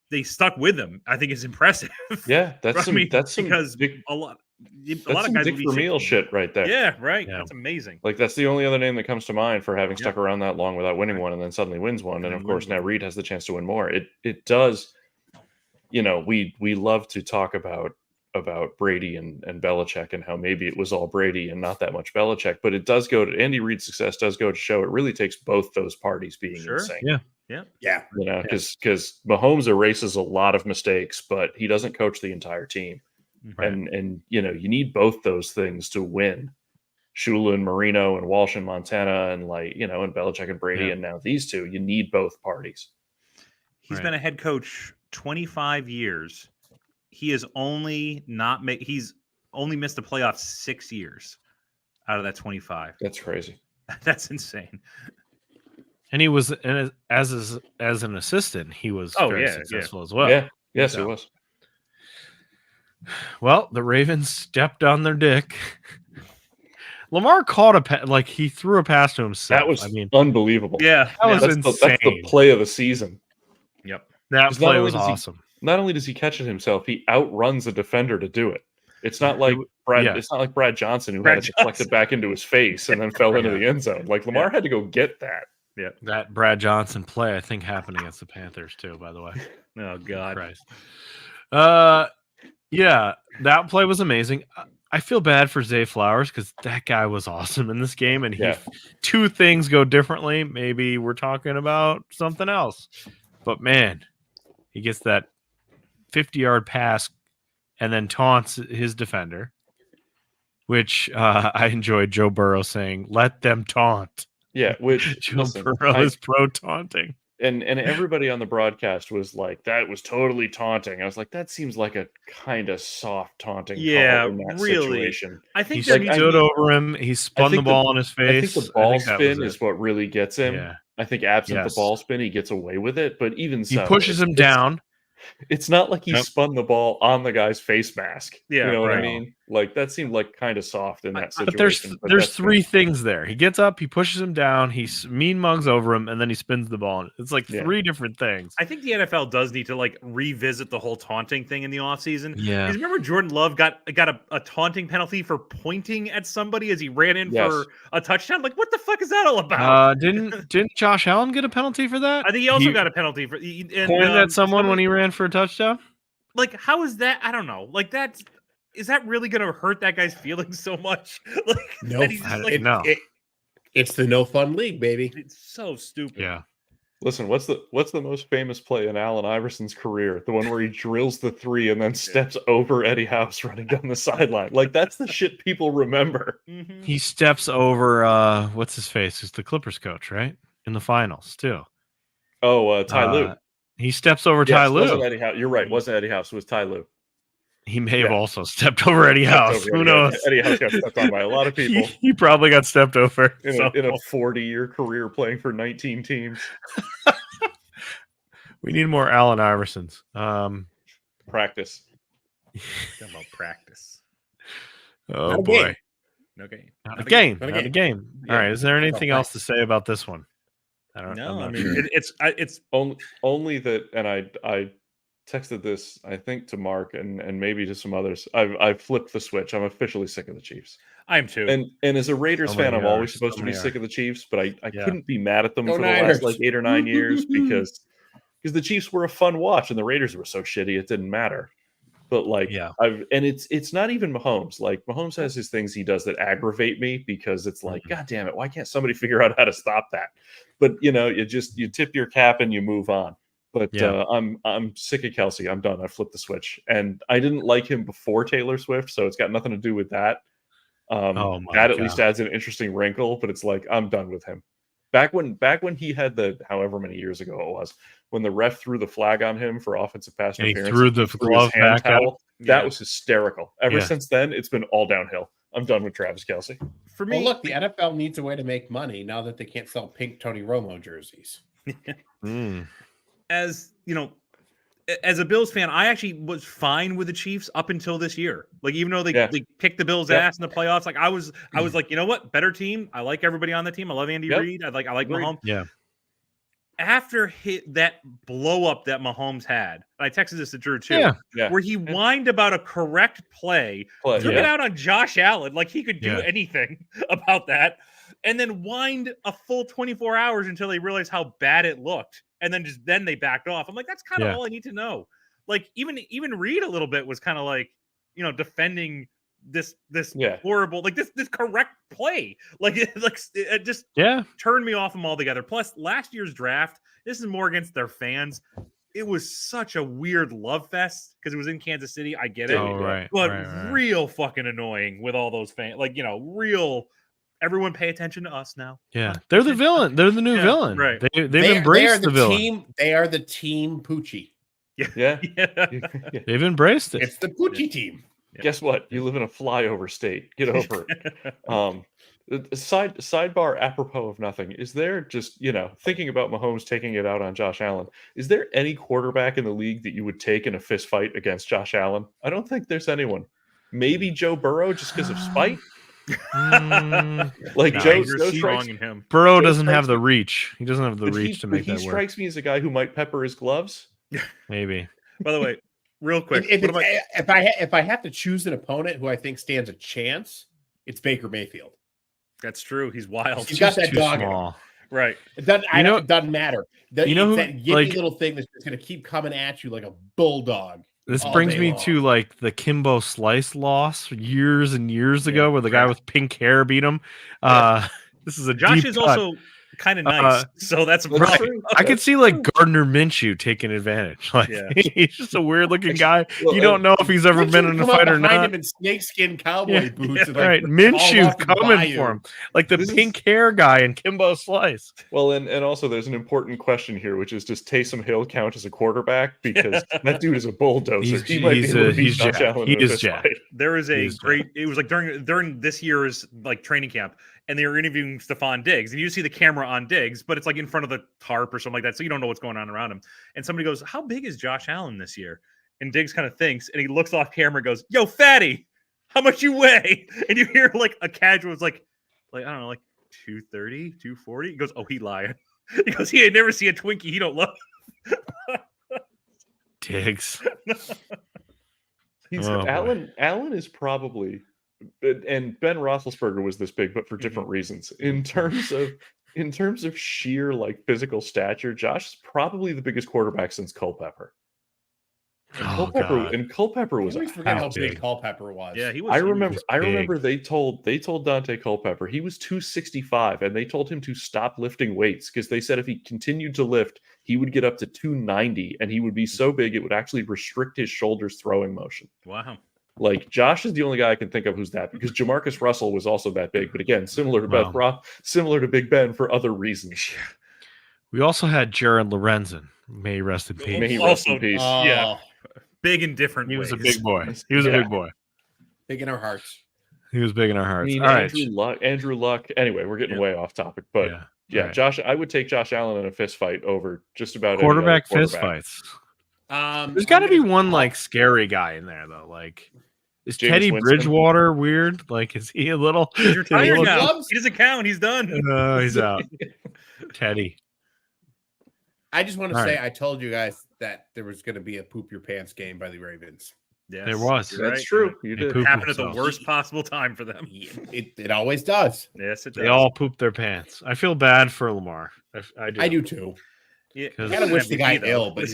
they stuck with him, I think is impressive. Yeah, that's some because big, a lot that's of some guys Dick would be Vermeil 16. shit right there. Yeah, right. Yeah. That's amazing. Like that's the only other name that comes to mind for having Yeah. stuck around that long without winning one and then suddenly wins one. And And of then course wins now one. Reed has the chance to win more. It does, we love to talk about about Brady and Belichick and how maybe it was all Brady and not that much Belichick, but it does go to Andy Reid's success does go to show it really takes both those parties being Sure. in sync. Yeah. Yeah. You know, because Mahomes erases a lot of mistakes, but he doesn't coach the entire team. Right. And you know, you need both those things to win. Shula and Marino and Walsh and Montana and like, you know, and Belichick and Brady Yeah. and now these two, you need both parties. He's Right. been a head coach 25 years. He has only he's only missed the playoffs 6 years out of that 25. That's crazy. That's insane. And he was, and as an assistant, he was Oh, very yeah, successful as well. Yeah. Yes, So- it was. Well, the Ravens stepped on their dick. Lamar caught he threw a pass to himself. That was I mean, unbelievable. Yeah. that was That's insane. the play of the season. Yep. That 'Cause not play only was does he- awesome. Not only does he catch it himself, he outruns a defender to do it. It's not like yeah. It's not like Brad Johnson who Brad had it deflected back into his face and then fell into Yeah. the end zone. Like Lamar had to go get that. That Brad Johnson play, I think, happened against the Panthers too. By the way, Oh God. Christ. Yeah, that play was amazing. I feel bad for Zay Flowers because that guy was awesome in this game, and Yeah. two things go differently. Maybe we're talking about something else, but man, he gets that 50-yard pass and then taunts his defender, which I enjoyed Joe Burrow saying, "Let them taunt." Yeah, which Joe listen, Burrow is pro taunting. and everybody on the broadcast was like, that was totally taunting. I was like, that seems like a kind of soft taunting Yeah, call in that really. situation. I He think there needs stood to be- over him. He spun the think ball on his I face. think the ball that was spin it. is what really gets him. Yeah. I think absent Yes. the ball spin, he gets away with it. But even He so, pushes him down. It's not like he Nope. spun the ball on the guy's face mask. Yeah, you know what I right. mean? Like that seemed like kind of soft in that But situation. there's that's three things there. He gets up, he pushes him down, he mean mugs over him, and then he spins the ball. It's like Yeah. three different things. I think the NFL does need to like revisit the whole taunting thing in the offseason. Yeah. Because remember Jordan Love got a taunting penalty for pointing at somebody as he ran in Yes. for a touchdown. Like, what the fuck is that all about? Didn't Josh Allen get a penalty for that? I think he also got a penalty for pointed at someone when he ran for a touchdown. Like, how is that? I don't know. Like, is that really going to hurt that guy's feelings so much? Like, No, that he's just, like, no. It's the no fun league, baby. it's so stupid. Yeah. Listen, what's the most famous play in Allen Iverson's career? The one where he drills the three and then steps over Eddie House running down the sideline. Like that's the shit people remember. Mhm. He steps over what's his face? He's the Clippers coach, right? In the finals, too. Oh, Ty Lue. He steps over Yes, Ty it wasn't Lue. Eddie House. You're right. It wasn't Eddie House. It was Ty Lue. He may have Yeah. also stepped over Eddie Stepped House. over Who Eddie knows? House. Eddie House got stepped on by a lot of people He probably got stepped over. in So a 40-year career playing for 19 teams. we need more Allen Iversons. Practice. Talking about practice. Oh Not a boy. game. No game. Not a game. Not a Not a game. game. Yeah. All right. Is there anything Oh, else to say about this one? I'm No, I not mean sure. it's Only that, and I texted this, I think, to Mark and maybe to some others. I've flipped the switch. I'm officially sick of the Chiefs. I'm too. And as a Raiders So fan, many I'm always are. supposed So to be many sick are. of the Chiefs, but I Yeah. couldn't be mad at them Go for the Niners. last like 8 or 9 years because the Chiefs were a fun watch and the Raiders were so shitty it didn't matter. But like Yeah. it's not even Mahomes. Like Mahomes has his things he does that aggravate me because it's like, God damn it, why can't somebody figure out how to stop that? But you tip your cap and you move on. But Yeah. I'm sick of Kelsey. I'm done. I flipped the switch, and I didn't like him before Taylor Swift, so it's got nothing to do with that. Oh my That at God. least adds an interesting wrinkle, but it's like I'm done with him. Back when he had the however many years ago it was when the ref threw the flag on him for offensive pass And he interference, threw the his glove hand back out. towel, that Yeah. was hysterical. Ever Yeah. since then, it's been all downhill. I'm done with Travis Kelsey. For me, Well, look, the NFL needs a way to make money now that they can't sell pink Tony Romo jerseys. Mm. as you know, as a Bills fan, I actually was fine with the Chiefs up until this year. Like, even though they kicked the Bills' Yep. ass in the playoffs, like I was like, you know what, better team. I like everybody on the team. I love Andy Yep. Reid. I like Agreed. Mahomes. Yeah. After that blow up that Mahomes had, and I texted this to Drew too, Yeah. Yeah. where he whined about a correct play, Play, took yeah. it out on Josh Allen, like he could do Yeah. anything about that, and then whined a full 24 hours until they realized how bad it looked, and then they backed off. I'm like, that's kind of Yeah. all I need to know. Like even Reed a little bit was kind of like, defending this Yeah. horrible, like this correct play. Like it just Yeah. turned me off them altogether. Plus, last year's draft, this is more against their fans. It was such a weird love fest because it was in Kansas City. I get it. Oh, right. But right. real fucking annoying with all those fans. Like, real. Everyone pay attention to us now. Yeah. They're the villain. They're the new villain. right. They've They are embraced the villain. team. They are the team Poochie. Yeah. Yeah. They've embraced it. It's the Poochie team. Guess what? You live in a flyover state. Get over it. Sidebar apropos of nothing. Is there just, thinking about Mahomes taking it out on Josh Allen, is there any quarterback in the league that you would take in a fist fight against Josh Allen? I don't think there's anyone. Maybe Joe Burrow just because of spite. Like Nah, Joe You're strikes, strong in him. Burrow Joe doesn't have strikes the reach. He doesn't have the but reach to make he that work. strikes me as a guy who might pepper his gloves. Maybe. By the way, real quick, If I have to choose an opponent who I think stands a chance, it's Baker Mayfield. that's true. He's wild. He's got that Too dog in him. small. Right. It doesn't, it doesn't matter. You know It's who, that yippy like- little thing that's just going to keep coming at you like a bulldog. This all brings day me long. to like the Kimbo Slice loss years and years ago, where the guy with pink hair beat him. This is a Josh deep is cut. also kind of nice. So that's Right. true. I could see like Gardner Minshew taking advantage. Like Yeah. he's just a weird looking guy. Well, You don't know if he's ever been in a Come up fight or behind not. him in snakeskin cowboy Yeah, boots. and, Right, fall Minshew off and buy coming you. for him, like the This is- pink hair guy in Kimbo Slice. Well, and also there's an important question here, which is, does Taysom Hill count as a quarterback? Because that dude is a bulldozer. He might be able to beat Josh Allen in a fist jacked. fight. there is a He's great. It was like during this year's like training camp, and they were interviewing Stephon Diggs, and you see the camera on Diggs, but it's like in front of the tarp or something like that, so you don't know what's going on around him. And somebody goes, "How big is Josh Allen this year?" And Diggs kind of thinks, and he looks off camera, and goes, "Yo, fatty, how much you weigh?" And you hear like a casual, it's like I don't know, like 230, 240. He goes, "Oh, he lying." He goes, "He ain't never see a Twinkie he don't love." Diggs. He's Oh, boy. Allen is probably, and Ben Roethlisberger was this big, but for different reasons. In terms of sheer like physical stature, Josh is probably the biggest quarterback since Culpepper. Oh, God. Culpepper I was always a forget how house. big Culpepper was. Yeah, he was. I he was- remember big. they told Dante Culpepper he was 265, and they told him to stop lifting weights because they said if he continued to lift, he would get up to 290, and he would be so big it would actually restrict his shoulders throwing motion. Wow. Like Josh is the only guy I can think of who's that, because Jamarcus Russell was also that big, but again, similar to Big Ben for other reasons. We also had Jared Lorenzen. May he rest in peace. May he Also, rest in peace. Yeah. Big in different He ways. was a big boy. He was a Yeah. big boy. Big in our hearts. He was big in our I hearts. mean, All right. Andrew Luck. Anyway, we're getting Yeah. way off topic, but yeah, Right. Josh. I would take Josh Allen in a fist fight over just about any other Quarterback fist quarterback. fights. There's There's got to be one like scary guy in there though. Like, is Jameis Teddy Winston. Bridgewater weird? Like, is he a little? He's retired little- now. gloves? He doesn't count. He's done. No, he's out. Teddy. I just want to All say right. I told you guys that there was going to be a poop your pants game by the Ravens. Yes, There was. you're That's right. true. You They did. pooped Happened at the themselves. worst possible time for them. It always does. Yes, it does. They all pooped their pants. I feel bad for Lamar. I do. I do too. Yeah, I Because- kind of wish the guy MVP, though. ill, but Is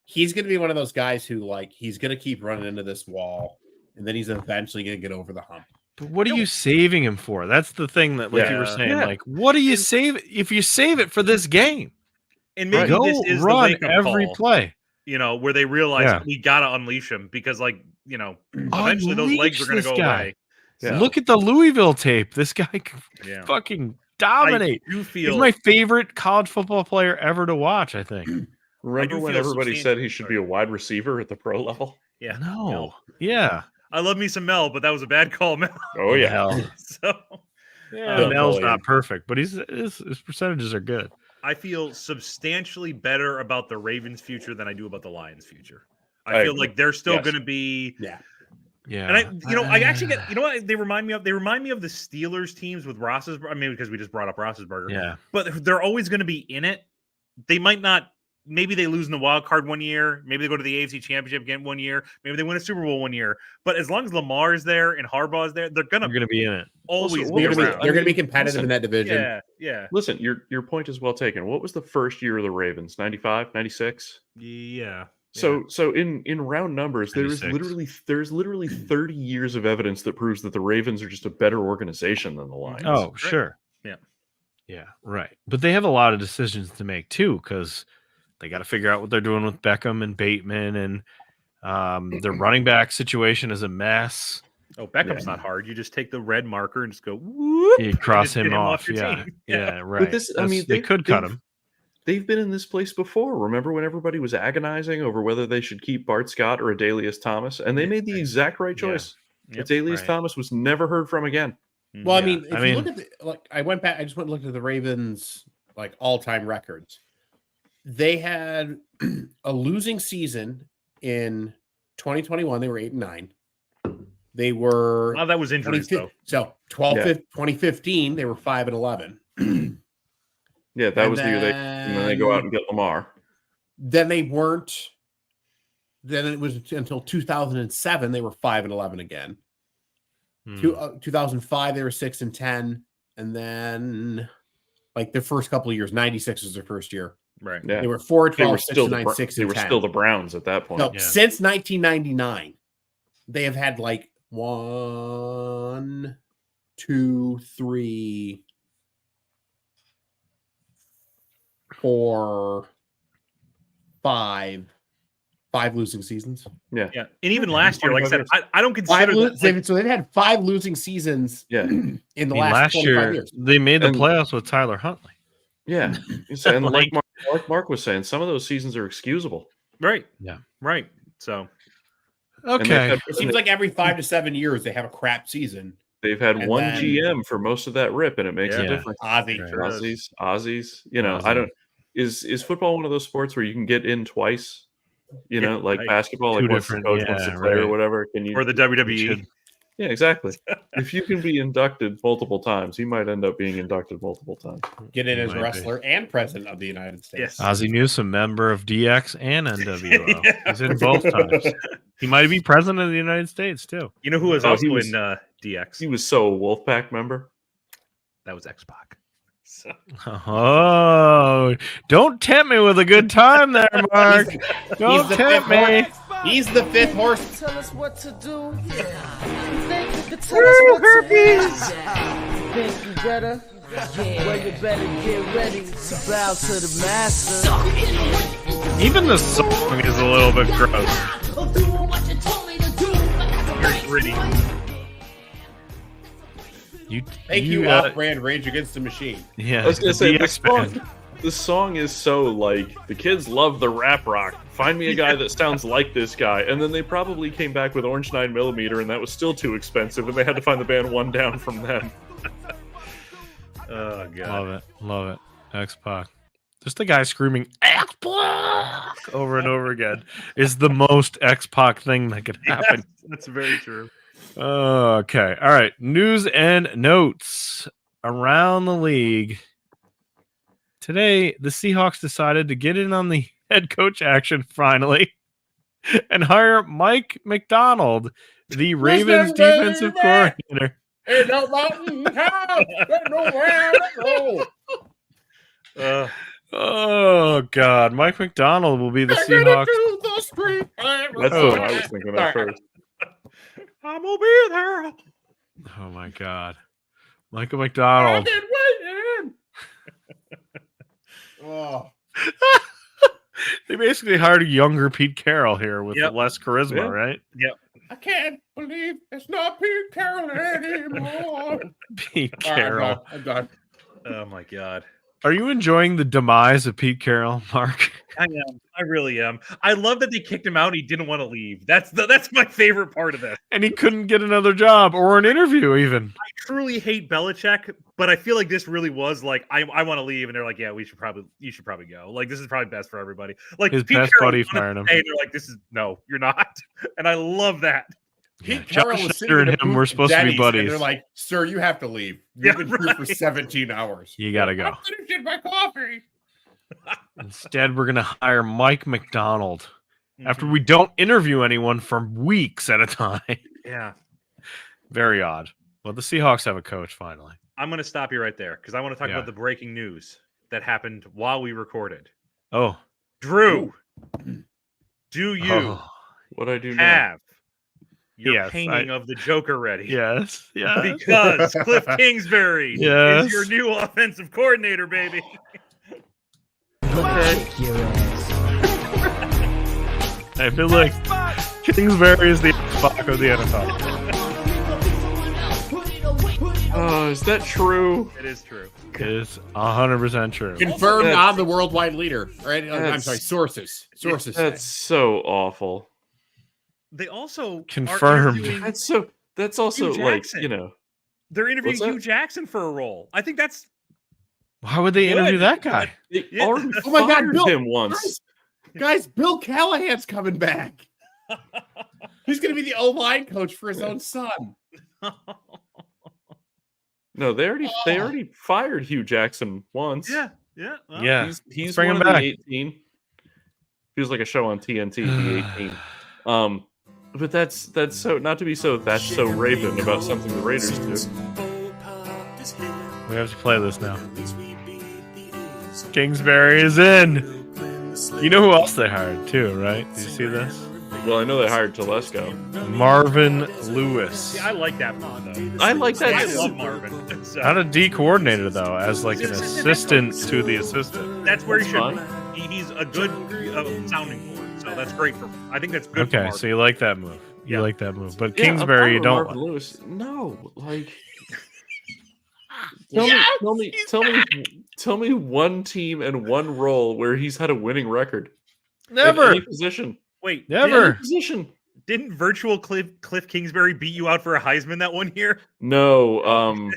he's going to be one of those guys who like he's going to keep running into this wall, and then he's eventually going to get over the hump. But what are you saving him for? That's the thing that, like you were Yeah. saying, Yeah. like, what do you save if you save it for this game? And maybe Go this is the run wake-up every call, play. where they realize Yeah. we got to unleash him because, eventually those legs are going to Unleash go this guy. away. Yeah. Look at the Louisville tape. This guy can Yeah. fucking I dominate. do He's feel my favorite college football player ever to watch, I think. Remember do when feel everybody said he should substantial- be a wide receiver at the pro level? yeah. No. Yeah. I love me some Mel, but that was a bad call, Mel. Oh yeah. Hell. So Yeah, Mel's bully not him. perfect, but his percentages are good. I feel substantially better about the Ravens' future than I do about the Lions' future. I I feel agree. like they're still Yes. going to be. Yeah. Yeah. And I actually get, what they remind me of? They remind me of the Steelers teams with Roethlisberger. I mean, because we just brought up Roethlisberger. Yeah. But they're always going to be in it. They might not. Maybe they lose in the wild card one year. Maybe they go to the AFC Championship again one year. Maybe they win a Super Bowl one year. But as long as Lamar is there and Harbaugh is there, they're We're going to gonna be in it. always what be was They're it? around. going to be mean, competitive listen, in that division. Yeah, yeah, Listen, your point is well taken. What was the first year of the Ravens? 95, 96? yeah. So in round numbers, there's 96. literally 30 years of evidence that proves that the Ravens are just a better organization than the Lions. Oh, Right. sure. Yeah. Yeah, right. But they have a lot of decisions to make too, because they got to figure out what they're doing with Beckham and Bateman, and their running back situation is a mess. Oh, Beckham's Yeah. not hard. You just take the red marker and just go whoop. You cross just get him him off. off your Yeah, team. yeah, right. But this, I mean, they could cut him. They've been in this place before. Remember when everybody was agonizing over whether they should keep Bart Scott or Adalius Thomas, and they made the exact right Yeah. choice. Yep. Adalius Right. Thomas was never heard from again. Well, I Yeah, mean, if I you mean- look at I went back. I just went and looked at the Ravens all-time records. They had a losing season in 2021. They were 8-9. They were Oh, that was injuries though. 2015. They were 5-11. Yeah, that And was the year and then they go out and get Lamar. Then they weren't. Then it was until 2007. They were 5-11 again. Hmm. 2005 they were 6-10, and then their first couple of years, 96 was their first year. Right. Yeah, They were 4-12, they were still 6-9, 6-10. they were still the Browns at that point. No, Yeah. since 1999, they have had 1, 2, 3, 4, 5 losing seasons. Yeah. And even last year, like I said, I don't Five consider that, so they've had 5 losing seasons Yeah, in the I mean, last last 25 year years. they made the And- playoffs with Tyler Huntley. yeah. And Like- like Mark was saying, some of those seasons are excusable. right. Yeah. Right. So And Okay. It seems like every 5 to 7 years they have a crap season. they've had And one then- GM for most of that rip, and it makes Yeah. a difference. Ozzy. Right. Sure does. Aussies. You know, Ozzy. I don't. Is football one of those sports where you can get in twice? You Yeah, know, like right. basketball, Two like once the different- coach wants yeah, to play or right. whatever. Can you? or the WWE. should- Yeah, exactly. If you can be inducted multiple times, he might end up being inducted multiple times. Get in He as might be. wrestler and president of the United States. Yes. Ozzie Newsome, member of DX and NWO. He's in both times. He might be president of the United States too. You know who was Oh, also he was- in DX? He was so a Wolfpack member. That was X-Pac. So, Oh, don't tempt me with a good time there, Mark. Don't the tempt fifth me. horse. He's the 5th horse. Tell us what to do. You think you could tell us what to do? Think you better? Well, you better get ready to bow to the master. Even the song is a little bit gross. very gritty. Thank you, off-brand Rage Against the Machine. Yeah, I was gonna the say DX band. the song is so like the kids love the rap rock. Find me a guy that sounds like this guy, and then they probably came back with Orange 9mm, and that was still too expensive, and they had to find the band one down from them. Oh god. Love it. X-Pac. Just the guy screaming X-Pac over and over again is the most X-Pac thing that could happen. Yes, that's very true. Okay. All right. News and notes around the league. Today, the Seahawks decided to get in on the head coach action finally and hire Mike McDonald, the Ravens defensive coordinator. Ain't no mountain high, ain't nowhere to go. Uh, Oh, God. Mike McDonald will be the Take me to Seahawks. the street. That's Oh. what I was thinking at first. I'm gonna be there. Oh, my God. Michael I've McDonald. been waiting. Oh, They basically hired a younger Pete Carroll here with Yep. less charisma, Yeah. right? I can't believe it's not Pete Carroll anymore. Pete All right, Carroll. I'm done. Oh my god. Are you enjoying the demise of Pete Carroll, Mark? I am. I really am. I love that they kicked him out. And he didn't want to leave. That's my favorite part of this. And he couldn't get another job or an interview, even. I truly hate Belichick, but I feel like this really was like I want to leave, and they're like, yeah, you should probably go. Like this is probably best for everybody. Like His Pete best Carroll buddy wanted to fired him. stay, they're like, this is no, you're not, and I love that. Yeah, Pete Carroll Josh was sitting Schneider in and a him booth were at supposed to be Denny's, buddies. And they're like, "Sir, you have to leave. Yeah, You've been here for right. 17 hours. You got to go. I'm finishing my coffee." Instead, we're going to hire Mike McDonald after Mhm. we don't interview anyone for weeks at a time. Yeah, Very odd. Well, the Seahawks have a coach finally. I'm going to stop you right there because I want to talk Yeah. about the breaking news that happened while we recorded. Oh, Drew, Do you Oh, What I do now? have your Yes, painting of the Joker ready? yes. Yeah. Because Cliff Kingsbury Yes. is your new offensive coordinator, baby. Kick your ass. I feel like Kingsbury is the Spock of the NFL. Oh, is that true? It is true. It is 100% true. Confirmed That's- on the worldwide leader. Right? I'm That's- sorry, sources. Sources. That's so awful. They also Confirmed. Are interviewing, That's also Hugh like, Jackson. you know, they're interviewing What's that? Hugh Jackson for a role. I think that's Why would they Good. interview that guy? they Yeah. already Oh my God, fired Bill- him once. Guys, Bill Callahan's coming back. He's going to be the O-line coach for his own son. No, they already fired Hugh Jackson once. yeah. Well, Yeah. He's bring one him of the back. 18. Feels like a show on TNT, the 18. But that's so not to be so that's so Raven about something the Raiders do. We have to play this now. Kingsbury is in. You know who else they hired too, right? Did you see this? Well, I know they hired Telesco. Marvin Lewis. See, I like that one though. I like that I too. love Marvin. So, Not a D coordinator though, as like an assistant to the assistant. that's where he That's should be. He's a good sounding board. So that's great for. I think that's good. Okay, for so you like that move. You Yeah. like that move. But Yeah, I'm Kingsbury, you fine with don't Marvin like. Lewis. No, like Yes, tell me one team and one role where he's had a winning record. In Never. any position. Wait, Any Never. position. didn't virtual Cliff Kingsbury beat you out for a Heisman that one year? No,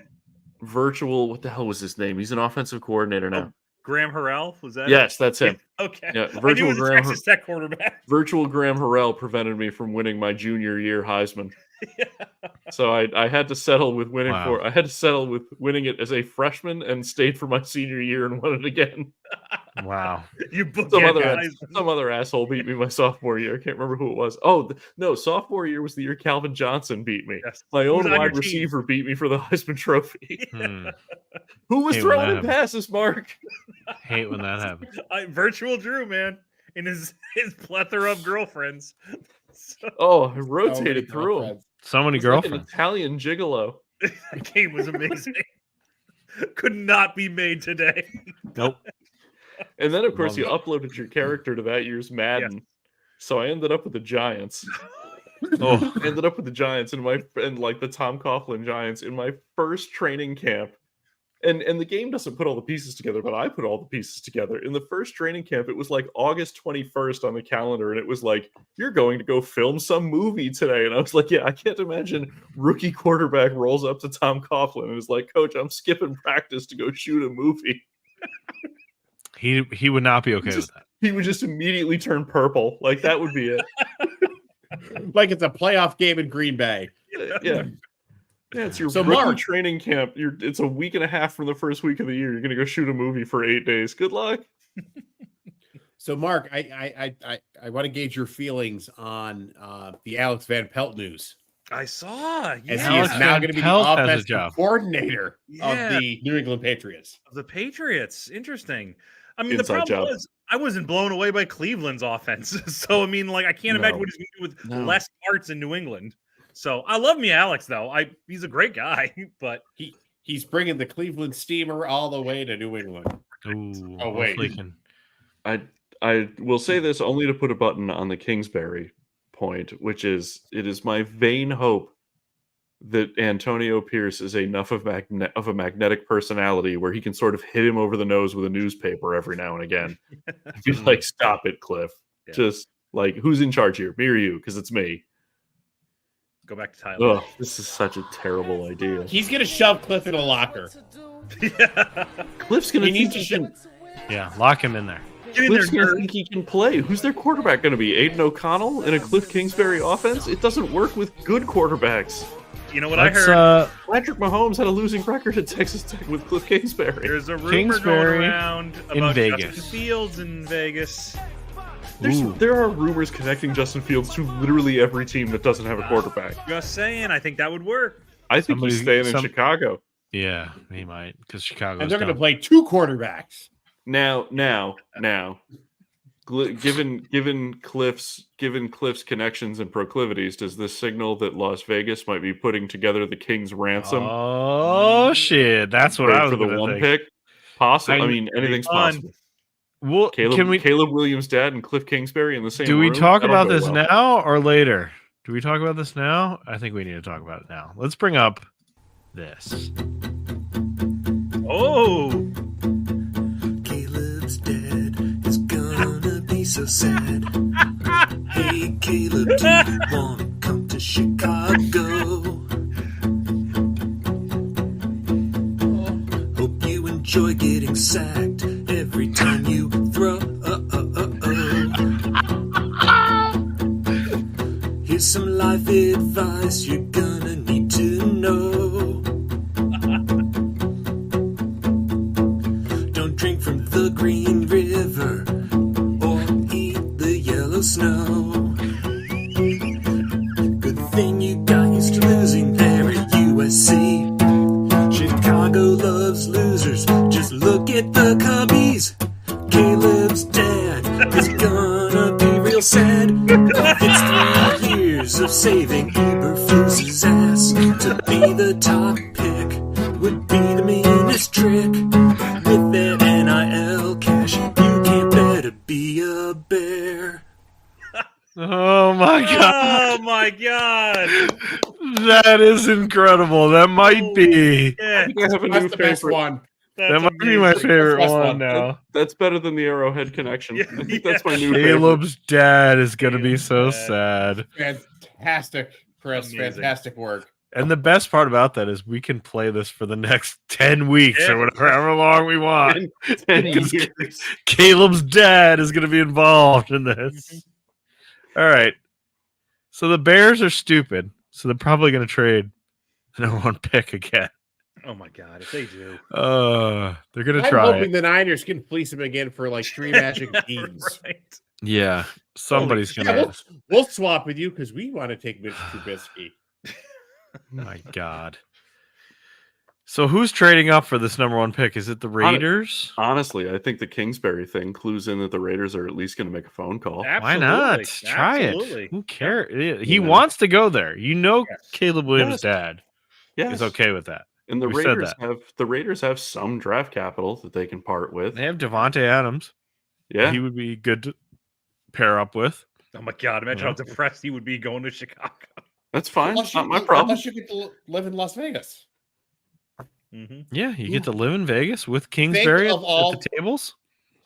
virtual. What the hell was his name? He's an offensive coordinator now. Graham Harrell was that? Yes, that's him. Okay. Yeah, I knew virtual it was the Graham. Texas Tech quarterback. Virtual Graham Harrell prevented me from winning my junior year Heisman. So I had to settle with winning Wow. I had to settle with winning it as a freshman and stayed for my senior year and won it again. Wow. You booked Some other Heisman. some other asshole beat me my sophomore year. I can't remember who it was. Oh no, sophomore year was the year Calvin Johnson beat me. Yes. My Who was own on your wide team? receiver beat me for the Heisman Trophy. Hmm. Who was Hey, throwing when in that passes, Mark? Hate when that happens. Virtual Drew, man, in his plethora of girlfriends. So, Oh, I rotated through him. girlfriends. So many It's like an girlfriends. Italian gigolo. that game was amazing. Could not be made today. Nope. And then, of course, Love you it. uploaded your character to that year's Madden. So I ended up with the Giants. Oh, I ended up with the Giants and like the Tom Coughlin Giants in my first training camp. And the game doesn't put all the pieces together, but I put all the pieces together. In the first training camp, it was like August 21st on the calendar, and it was like, you're going to go film some movie today. And I was like, yeah, I can't imagine rookie quarterback rolls up to Tom Coughlin and is like, Coach, I'm skipping practice to go shoot a movie. he would not be okay with that. He would just immediately turn purple. Like that would be it. Like it's a playoff game in Green Bay. Yeah. Yeah, it's your So, rookie Mark- training camp. It's a week and a half from the first week of the year. You're gonna go shoot a movie for 8 days. Good luck. So, Mark, I want to gauge your feelings on the Alex Van Pelt news, I saw. as Yeah. he is Alex now Van going to be Pelt the has a offensive job. coordinator Yeah. of the New England Patriots. The Patriots. Interesting. I mean, Inside the problem job. was I wasn't blown away by Cleveland's offense. So I mean, like, I can't imagine No. what he's going to do with No. less parts in New England. So I love me, Alex. Though he's a great guy, but He's bringing the Cleveland Steamer all the way to New England. Ooh, Oh, wait. hopefully can- I will say this only to put a button on the Kingsbury point, which is it is my vain hope that Antonio Pierce is enough of a magnetic personality where he can sort of hit him over the nose with a newspaper every now and again. Be like, stop it, Cliff. Yeah. Just like, who's in charge here? Me or you? Because it's me. go back to Tyler. Ugh, this is such a terrible idea. He's going to shove Cliff in a locker. Yeah. Cliff's gonna He think needs he to can. Yeah, lock him in there. Get in Cliff's there, gonna nerd. think he can play. Who's their quarterback going to be? Aiden O'Connell in a Cliff Kingsbury offense? It doesn't work with good quarterbacks. You know what Let's, I heard? Patrick Mahomes had a losing record at Texas Tech with Cliff Kingsbury. There's a rumor Kingsbury going around in about Vegas. Justin Fields in Vegas. Ooh. There are rumors connecting Justin Fields to literally every team that doesn't have a quarterback. Just saying, I think that would work. I think he's staying in Chicago. Yeah, he might because Chicago's And they're going to dumb. play two quarterbacks. Now, given Cliff's connections and proclivities, does this signal that Las Vegas might be putting together the King's ransom Oh shit! That's what I was for the gonna one think. pick? Possible. I I- mean, anything's fun. possible. Well, can we? Caleb Williams' dad and Cliff Kingsbury in the same Do we room? talk That'll about go this well. now or later? Do we talk about this now? I think we need to talk about it now. Let's bring up this. Oh, Caleb's dead. It's gonna be so sad. Hey, Caleb, do you want to come to Chicago? Hope you enjoy getting sacked every time you throw. Here's some life advice you're gonna need to know. Don't drink from the Green River or eat the yellow snow. Good thing you got used to losing there at USC. Chicago loves losers. Just look at the Cubbies. Caleb's dad is gonna be real sad. It's 3 years of saving Eberflus's ass. To be the top pick would be the meanest trick. With that NIL cash, you can't better be a bear. Oh my god, oh my god! that is incredible. That might be. Yeah, I think I have a new That's the best favorite. one. That might be my favorite That's the best one one. now. That's better than the Arrowhead connection. Yeah, I think that's my new favorite. Caleb's dad is gonna be so Caleb's sad. Fantastic, Chris. Amazing. Fantastic work. And the best part about that is we can play this for the next 10 weeks Yeah. or whatever, however long we want. 10 Because years. Caleb's dad is going to be involved in this. All right. So the Bears are stupid. So they're probably going to trade the number 1 pick again. Oh my god! If they do, They're going to I'm try hoping it. the Niners can fleece him again for like 3 magic beans. right? Yeah. Somebody's going Yeah, to. we'll swap with you because we want to take Mitch Trubisky. My God. So who's trading up for this number 1 pick? Is it the Raiders? Honestly, I think the Kingsbury thing clues in that the Raiders are at least going to make a phone call. Why not? Absolutely. Try Absolutely. it. Who cares? He You know. wants to go there. You know, Yes. Caleb Williams' Yes. dad Yes. is okay with that. And the We said Raiders have some draft capital that they can part with. They have Devontae Adams. Yeah. He would be good to pair up with. Oh my god! Imagine how depressed he would be going to Chicago. That's fine. Unless Not my you- problem. Unless you get to live in Las Vegas. Mm-hmm. Yeah, you get to live in Vegas with Kingsbury of all- at the tables.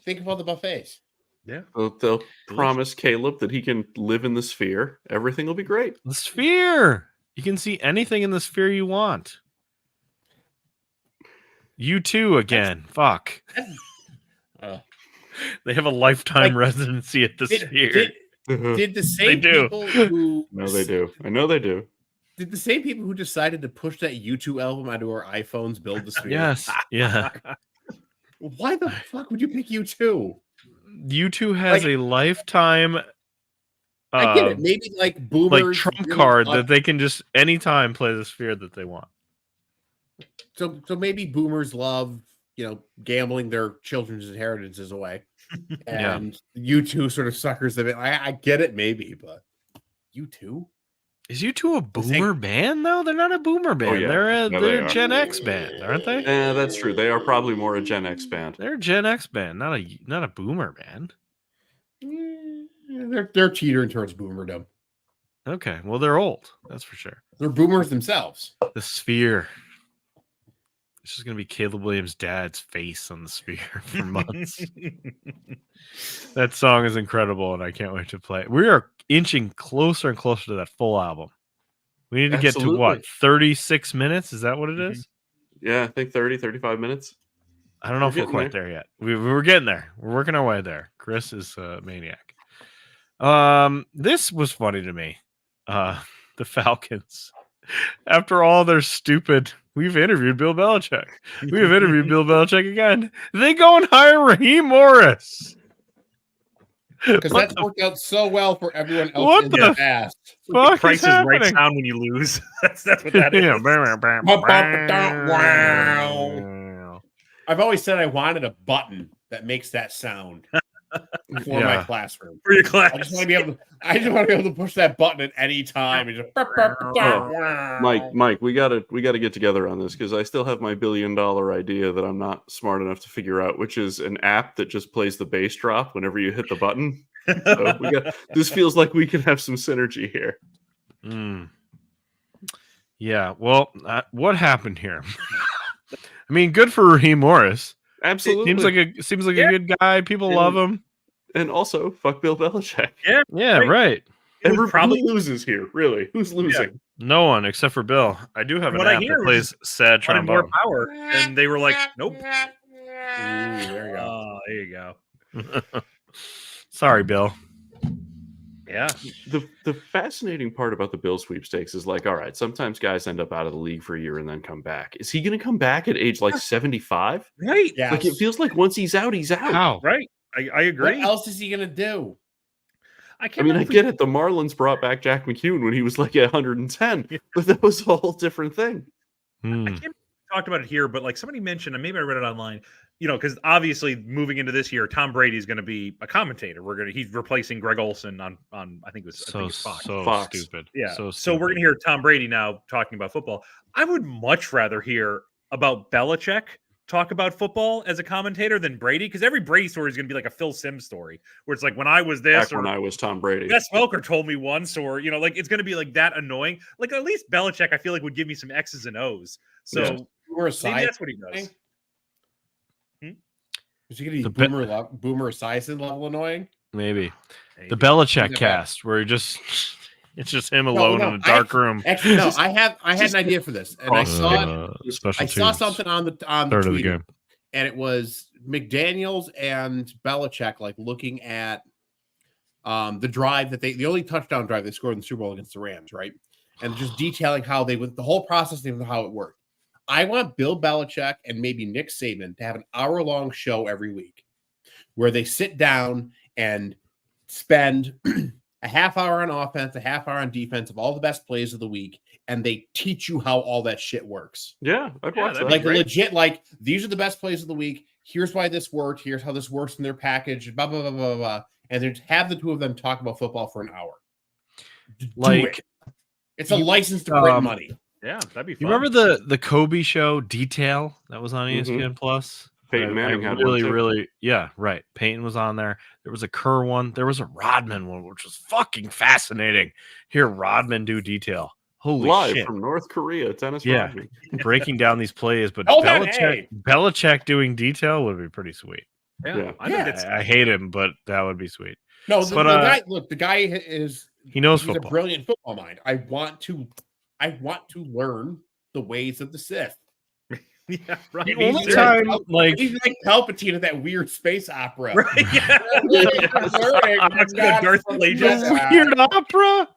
Think of all the buffets. Yeah. They'll promise Caleb that he can live in the sphere. Everything will be great. The Sphere. You can see anything in the Sphere you want. You too again. Fuck. Uh, They have a lifetime Like, residency at the Sphere. Did the same do. people who No, they do. I know they do. did the same people who decided to push that U2 album onto our iPhones build the sphere? Yes. Yeah. Why the fuck would you pick U2? U2 has a lifetime I get it. Maybe like boomers, like trump really card love- that they can just anytime play the Sphere that they want. so maybe boomers love gambling their children's inheritances away, Yeah. and U2 sort of suckers them in. I get it, maybe, but U2. Is U2 a The same- boomer band though? They're not a boomer band. yeah. They're No, they're they a are. Gen X band, aren't they? Yeah, that's true. They are probably more a Gen X band. They're a Gen X band, not a boomer band. They're teetering towards boomerdom. Okay, well they're old, that's for sure. They're boomers themselves. The Sphere. It's just gonna be Caleb Williams' dad's face on the Sphere for months. That song is incredible, and I can't wait to play it. We are inching closer and closer to that full album. We need to get to what, Absolutely. 36 minutes? Is that what it is? Yeah, I think 30, 35 minutes. I don't know if we're getting quite there yet. We're getting there. We're working our way there. Chris is a maniac. This was funny to me. The Falcons. After all their stupid, we've interviewed Bill Belichick. We have interviewed Bill Belichick again. They go and hire Raheem Morris. Because What that's worked out so well for everyone else What in the the past. Fuck Price is is right happening? sound when you lose. that's what that is. Yeah. I've always said I wanted a button that makes that sound. for Yeah. my classroom. For your class. I just want to be able to push that button at any time and just Mike, we gotta get together on this because I still have my $1 billion idea that I'm not smart enough to figure out, which is an app that just plays the bass drop whenever you hit the button. So this feels like we can have some synergy here. Mm. Yeah. Well, what happened here? I mean, good for Raheem Morris. Absolutely. Seems like a good guy. People love him. And also, fuck Bill Belichick. Yeah, right. Everybody probably- loses here, really. Who's losing? No one except for Bill. I do have an What I app hear that plays sad wanted more trombone. power, and they were like, "Nope." there you go. Oh, there you go. Sorry, Bill. Yeah. The fascinating part about the Bill sweepstakes is like, all right, sometimes guys end up out of the league for a year and then come back. Is he going to come back at age like 75? Right. Yeah. Like it feels like once he's out, he's out. How? Right. I What agree. else is he gonna do? I I can't mean, I remember if get it. The Marlins brought back Jack McCune when he was like 110, but that was a whole different thing. Hmm. I can't remember if we talked about it here, but like somebody mentioned, and maybe I read it online. You know, because obviously moving into this year, Tom Brady is going to be a commentator. He's replacing Greg Olson on I think it's Fox. Fox. Stupid. Yeah. So So we're going to hear Tom Brady now talking about football. I would much rather hear about Belichick talk about football as a commentator than Brady, because every Brady story is going to be like a Phil Simms story, where it's like when I was this, Back when I was Tom Brady. Wes Welker told me once, or like it's going to be like that annoying. Like at least Belichick, I feel like would give me some X's and O's. So Yeah. Boomer maybe Esiason? that's what he does. Is he gonna The be be- Boomer Esiason level annoying? maybe Maybe. the Belichick Yeah. cast, where it's just him alone no, in a dark I- room. Actually, no. I had an idea for this, and I saw it. Special I saw teams. something on the Third of the Twitter, game. and it was McDaniels and Belichick like looking at the drive that the only touchdown drive they scored in the Super Bowl against the Rams, right? And just detailing how they would the whole process of how it worked. I want Bill Belichick and maybe Nick Saban to have an hour-long show every week where they sit down and spend a half hour on offense, a half hour on defense of all the best plays of the week, and they teach you how all that shit works. Yeah, I'd Yeah, watch that'd that. be Like great. legit, like these are the best plays of the week. Here's why this worked. Here's how this works in their package. Blah blah blah blah blah. And then have the two of them talk about football for an hour. Do Like, it. It's a you- license to print um, money. Yeah, that'd be fun. you remember the Kobe show Detail that was on Mhm. ESPN Plus? Peyton I Manning had one really, too. really, yeah, right. Peyton was on there. There was a Kerr one. There was a Rodman one, which was fucking fascinating. Hear Rodman do Detail. Holy Live shit! from North Korea, Dennis Yeah. Rodman. Breaking down these plays, but Hold on, Belichick, hey. Belichick doing Detail would be pretty sweet. Yeah. I think Yeah. it's I hate him, but that would be sweet. No, the, but, the guy. Look, the guy is. He knows He's a football. brilliant football mind. I want to learn the ways of the Sith. yeah, right. The He's only like time, Pal- like, He's like Palpatine at that weird space opera. Right, yeah. That's That's the Darth Plagueis. weird opera.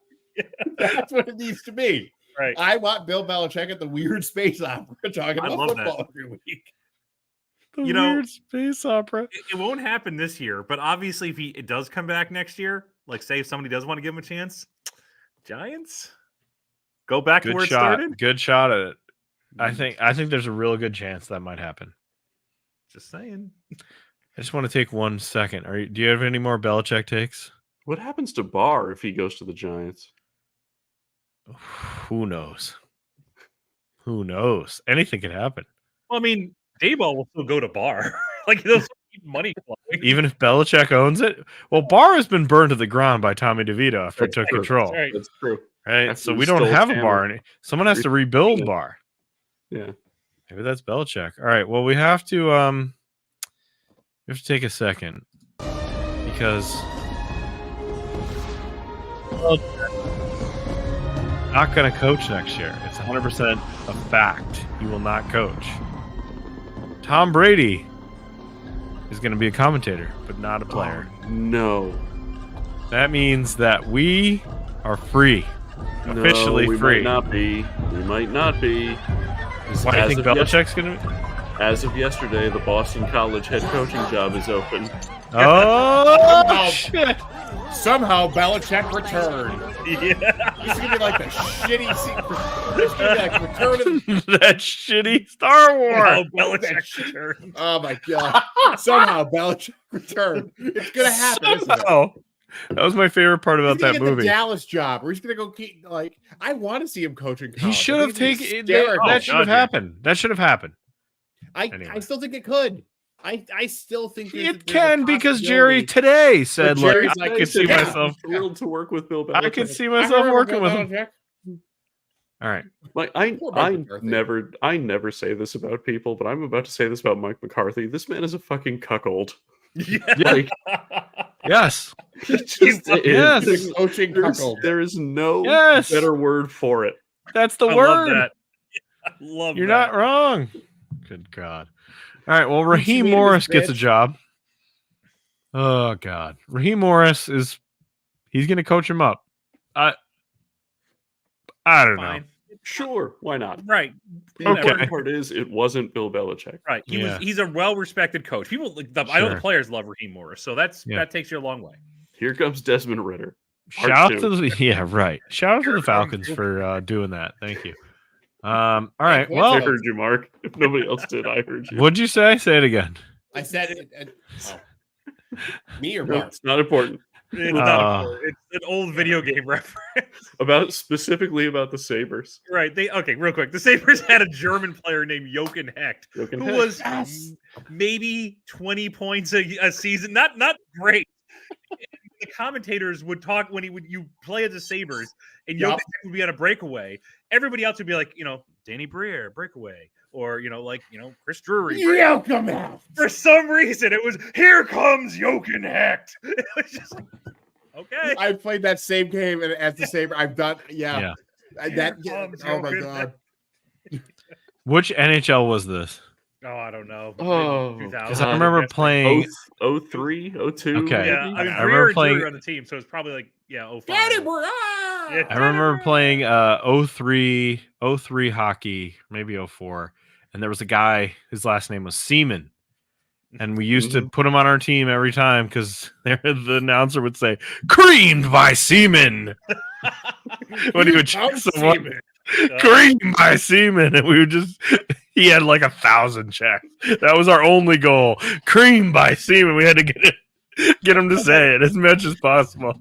That's what it needs to be. Right. I want Bill Belichick at the weird space opera talking I about love football every week. The You know- weird space opera. It won't happen this year, but obviously, if it does come back next year, like say if somebody does want to give him a chance, Giants go back to Good where it shot. started. Good shot at it. I think there's a real good chance that might happen. Just saying. I just want to take 1 second. Do you have any more Belichick takes? What happens to Barr if he goes to the Giants? Who knows? Who knows? Anything can happen. Well, I mean, Dayball will still go to Bar. Like they'll still keep money flowing. Even if Belichick owns it. Well, Barr has been burned to the ground by Tommy DeVito after he That's took true. control. Right. That's true. Right. After So he we don't stole have a Tampa. Barr. Someone has to rebuild Yeah. Barr. Yeah. Maybe that's Belichick. All right. Well, we have to take a second because not going to coach next year. It's 100% a fact. He will not coach. Tom Brady is going to be a commentator, but not a player. Oh, no. That means that we are free, officially no, we free. Might not be. We might not be. Why do you As think of Belichick's going to be? As of yesterday, the Boston College head coaching job is open. Oh, shit. Somehow Belichick returned. Yeah. This is gonna be like the shitty scene. It's gonna be like Return of That shitty Star Wars. Oh, Belichick return. Oh my god! Somehow Belichick returned. It's gonna happen. Isn't it? Somehow. That was my favorite part about He's gonna that get the movie. Dallas job, or he's gonna go keep like. I want to see him coaching. He college. should I have think it'd be taken hysterical. that. Should have God, yeah. happened. That should have happened. I Anyway. still think it could. I still think there's It there's a can because Jerry possibility. today said, But Jerry's "Look, I like, could see yeah. myself. thrilled to work with Bill Belichick. I could see I myself remember working Bill with him." Belichick. All right. Like Poor Mike McCarthy. I never say this about people, but I'm about to say this about Mike McCarthy. This man is a fucking cuckold. Yeah. Like Yes. he just is. Yes. The coaching cuckold. There is no Yes. better word for it. That's the I word. love that. I love You're that. not wrong. Good God. All right. Well, What's the Raheem name of Morris this gets a bitch? job. Oh God. Raheem Morris he's gonna coach him up. I don't know. Fine. Sure, why not? Right. The Okay. important part is it wasn't Bill Belichick. Right. Yeah. He's a well-respected coach. People I know Sure. the players love Raheem Morris, so that takes you a long way. Here comes Desmond Ritter. Part Shout out two. to the right. Shout out to the Here Falcons comes- for doing that. Thank you. All right. Well, I heard you, Mark. If nobody else did, I heard you. what'd you say? Say it again. I said it. Me or No, Mark? it's not important. It's not it's an old video game reference. Specifically about the Sabres. Right. Real quick. The Sabres had a German player named Jochen Hecht, Jochen who Hecht. was Yes. maybe 20 points a season. Not great. The commentators would talk when you play as the Sabres and Yup. Jochen Hecht would be on a breakaway. Everybody else would be like, Danny Briere, breakaway. Or, Chris Drury. Yeah, come out. For some reason, it was, here comes Jochen Hecht. It was just like, okay. I played that same game and as the same. I've done. Yeah. That. Here comes Oh my Jochen god. Which NHL was this? Oh, I don't know. Oh, 2000. Because I remember playing. 03, 02. Okay. Yeah, maybe? I mean, I Briere remember and Drury playing- were on the team, so it's probably like, 05. Daddy, we're Yeah. I remember playing 03 hockey, maybe 04, and there was a guy. His last name was Seaman, and we used to put him on our team every time because the announcer would say "creamed by Seaman" when he would check someone. Creamed by Seaman, and we would just. He had like 1,000 checks. That was our only goal. Creamed by Seaman. We had to get him to say it as much as possible.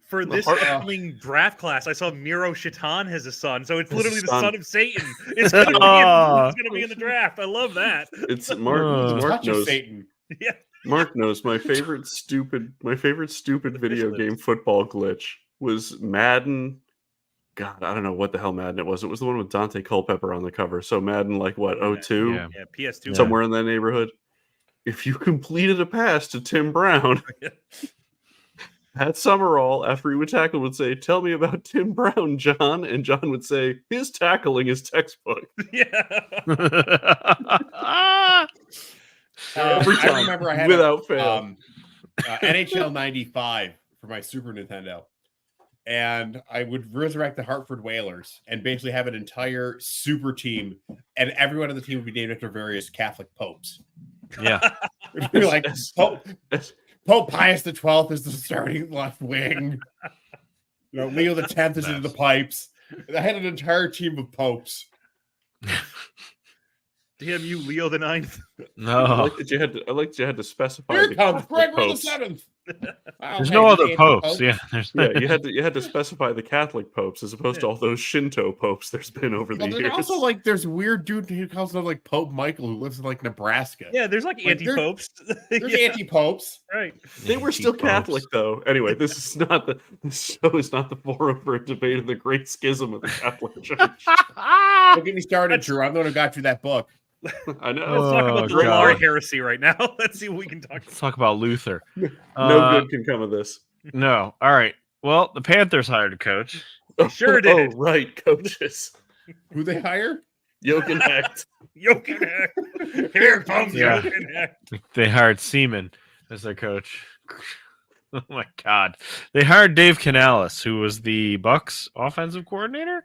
For this upcoming draft class, I saw Miro Shaitan has a son, so it's His literally the son. son of Satan. It's going to be in the draft. I love that. It's Mark. Mark Touch of knows. Satan. Yeah. Mark knows my favorite stupid video game football glitch was Madden. God, I don't know what the hell Madden it was. It was the one with Dante Culpepper on the cover. So Madden, like what, 02? Yeah. Yeah, PS2. Somewhere in that neighborhood. If you completed a pass to Tim Brown, Pat Summerall, after he would tackle, would say, "Tell me about Tim Brown, John." And John would say, "His tackling is textbook." Yeah. Every I time, remember I had without fail. NHL 95 for my Super Nintendo. And I would resurrect the Hartford Whalers and basically have an entire super team, and everyone on the team would be named after various Catholic popes. Yeah. It'd be like Yes. Pope Pius XII is the starting left wing. Leo the X is into the pipes. I had an entire team of popes. Damn you, Leo the Ninth. I No. like that you had to specify. Here the comes Catholic Gregory the popes. Seventh. There's no other popes. Yeah. There's Yeah, you had to specify the Catholic popes as opposed to all those Shinto popes there's been over the Well, years. there's also there's weird dude who calls himself like Pope Michael who lives in Nebraska. Yeah, there's like Like, anti-popes. There's Yeah, anti-popes. right. They were still Catholic, though. Anyway, this show is not the forum for a debate of the Great Schism of the Catholic Church. Don't get me started, Drew. I'm the one who got you that book. I know. Let's talk about the Oh, God. Lamar heresy right now. Let's see what we can talk Let's talk about Luther. No good can come of this. No. All right. Well, the Panthers hired a coach. Sure did. Oh, right, coaches. Who they hire? Jochen Hecht. Jochen Hecht. Here comes Yeah. Jochen Hecht. They hired Seaman as their coach. Oh my God! They hired Dave Canales, who was the Bucks offensive coordinator.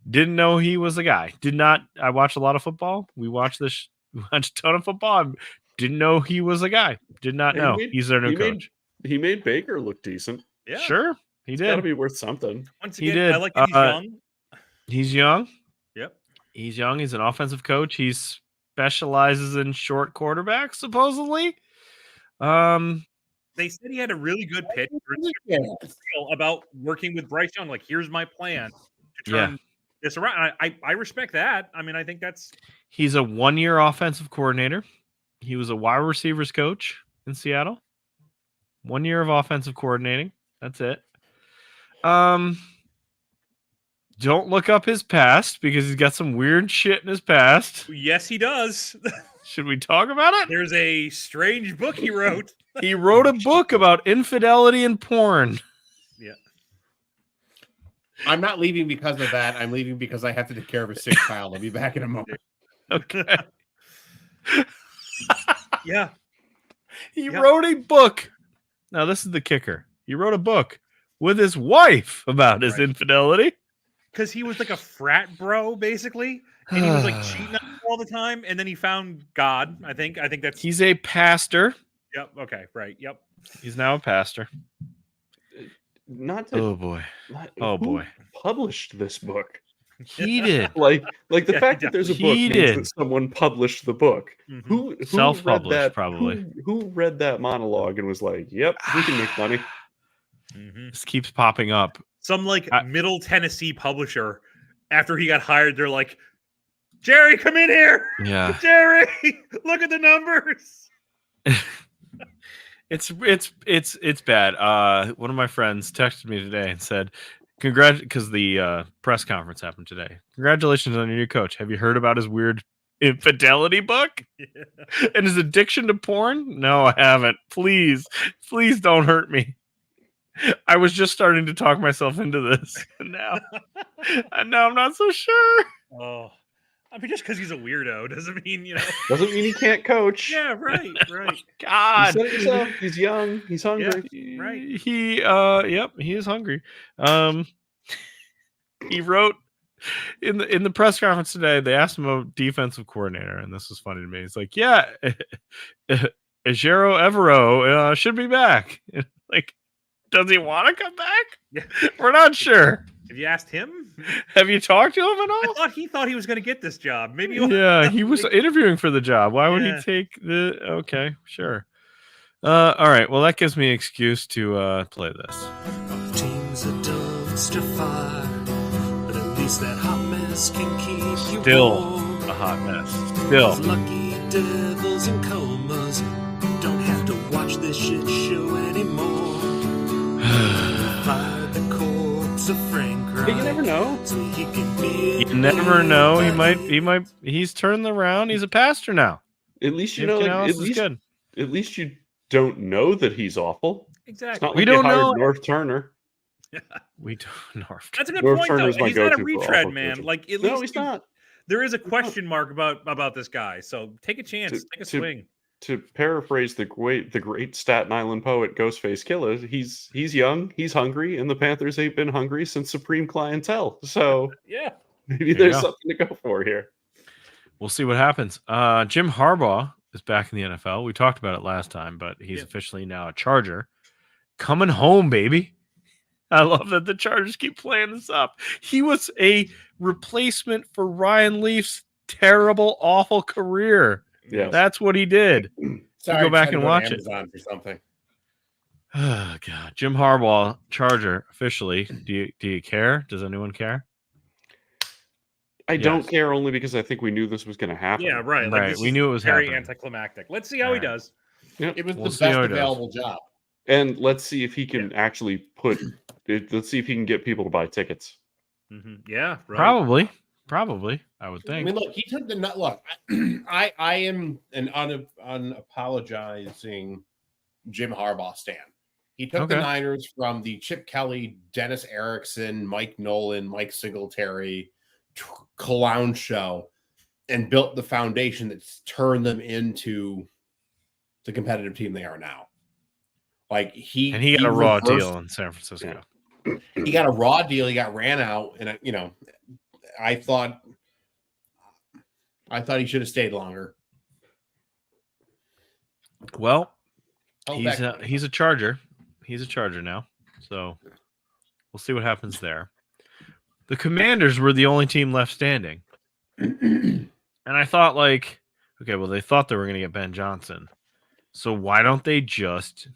Didn't know he was the guy. Did not. I watched a lot of football. We watched this. We watched a ton of football. I didn't know he was a guy. Did not He know made- he's their new he made- coach. He made Baker look decent. Yeah. Sure. He It's got to did. be worth something. Once He again, I did. like that he's young. He's young. Yep. He's young. He's an offensive coach. He specializes in short quarterbacks, supposedly. They said he had a really good pitch about working with Bryce Young. Like, here's my plan to turn this around. I respect that. I mean, I think that's He's a 1-year offensive coordinator. He was a wide receivers coach in Seattle. 1 year of offensive coordinating. That's it. Don't look up his past because he's got some weird shit in his past. yes, he does. Should we talk about it? There's a strange book he wrote. He wrote a book about infidelity and porn. Yeah. I'm not leaving because of that. I'm leaving because I have to take care of a sick child. I'll be back in a moment. Okay. Yeah. He Yep. wrote a book. Now, this is the kicker. He wrote a book with his wife about his Right. infidelity. Because he was like a frat bro, basically. And he was like cheating on her all the time. And then he found God, I think. I think that's He's a pastor. Yep. Okay. Right. Yep. He's now a pastor. Not to, Oh, boy. not- Oh, who boy. published this book? He did. Like the Yeah, fact that there's a book he means did. that someone published the book. Mhm. Who read Self-published, that? probably. Who read that monologue and was like, "Yep, we can make money." Mhm. This keeps popping up. Some like I- Middle Tennessee publisher, after he got hired, they're like, Jerry, come in here. Yeah. Jerry, look at the numbers. It's bad. One of my friends texted me today and said, because the press conference happened today. Congratulations on your new coach. Have you heard about his weird infidelity book and his addiction to porn? No, I haven't. Please don't hurt me. I was just starting to talk myself into this, and now I'm not so sure. Oh, I mean, just because he's a weirdo doesn't mean, Doesn't mean he can't coach. Yeah, right. You God, said it yourself. He's young. He's hungry. Right. He is hungry. He wrote in the press conference today. They asked him about defensive coordinator, and this was funny to me. He's like, "Yeah, Ejiro Evero should be back." Like, does he want to come back? Yeah. We're not sure. Have you asked him? Have you talked to him at I all? thought he was going to get this job. Maybe. Yeah, he was interviewing for the job. Why would Yeah. he take the? Okay, sure. All right. Well, that gives me an excuse to play this. Our team's a dumpster fire, but at least that hot mess can keep you Still warm. a hot mess. Still. Those lucky devils and comas don't have to watch this shit show anymore. Fired the corpse of Frank But you never know. so he can be. You never know. He's turned around. He's a pastor now. At least you Dave know. Like, Canales at is least good. at least you don't know that he's awful. It's Exactly. not We like don't you hired know- North Turner. We don't know. That's a good North point, Turner's though. my He's not a go-to for retread, awful man. coaching. Like, at No, least he's not. there is a question mark about this guy. So take a chance. Take a swing. To paraphrase the great Staten Island poet Ghostface Killah, he's young, he's hungry, and the Panthers ain't been hungry since Supreme Clientele. So Yeah. maybe you there's go. something to go for here. We'll see what happens. Jim Harbaugh is back in the NFL. We talked about it last time, but he's officially now a Charger. Coming home, baby. I love that the Chargers keep playing this up. He was a replacement for Ryan Leaf's terrible, awful career. Yeah. That's what he did. Sorry, go I just back had to and go to watch it. Amazon for something. Oh God, Jim Harbaugh, Charger, officially. Do you care? Does anyone care? I don't Yes. care only because I think we knew this was going to happen. Yeah, right. Right, this we is knew it was very happening. anticlimactic. Let's see how he Alright. does. It was We'll the see best how it does. available job. And let's see if he can actually let's see if he can get people to buy tickets. Yeah, right. Probably. I would I think. mean, look, he took the nut. Look, I am an unapologizing Jim Harbaugh stan. He took the Okay. Niners from the Chip Kelly, Dennis Erickson, Mike Nolan, Mike Singletary clown show and built the foundation that's turned them into the competitive team they are now. Like he got a raw reversed- deal in San Francisco. He got a raw deal. He got ran out, and I thought he should have stayed longer. Well, Oh, he's a Charger. He's a Charger now. So We'll see what happens there. The Commanders were the only team left standing. And I thought, like, okay, well, they thought they were going to get Ben Johnson. So why don't they just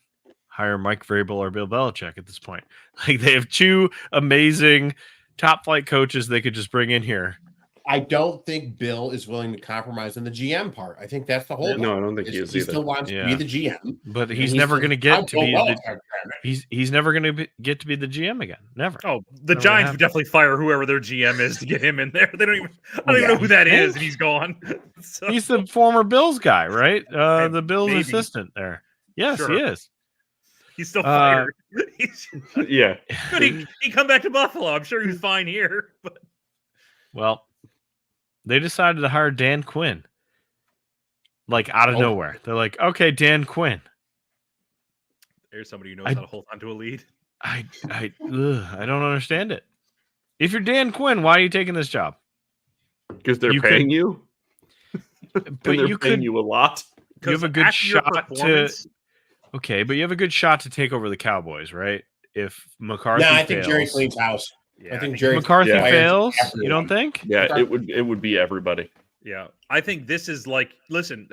hire Mike Vrabel or Bill Belichick at this point? Like, they have two amazing top flight coaches they could just bring in here. I don't think Bill is willing to compromise on the GM part. I think that's the whole. No, I don't think he is He either. still wants Yeah. to be the GM, But and he's never still- going to get to be Bill the, Belichick. he's never going to get to be the GM again. Never. Oh, the Never Giants happened. would definitely fire whoever their GM is to get him in there. They don't even. I don't even know who that is, and he's gone. So, He's the former Bills guy, right? The Bills Maybe. assistant there. Yes, Sure. he is. he's still fired. He's, Yeah. could he come back to Buffalo? I'm sure he's fine here. But Well, they decided to hire Dan Quinn. Like out of Oh. nowhere. They're like, okay, Dan Quinn. there's somebody who knows I- how to hold on to a lead. I don't understand it. If you're Dan Quinn, why are you taking this job? Because they're You could- paying you. But And they're you paying could you a lot. You have a 'Cause good after your shot to- performance- okay, but you have a good shot to take over the Cowboys, right? If McCarthy No, I think fails, Jerry cleans house. Yeah, I think if Jerry McCarthy Yeah. fails, Everyone. you don't think? Yeah, Okay. it would be everybody. Yeah, I think this is like, listen,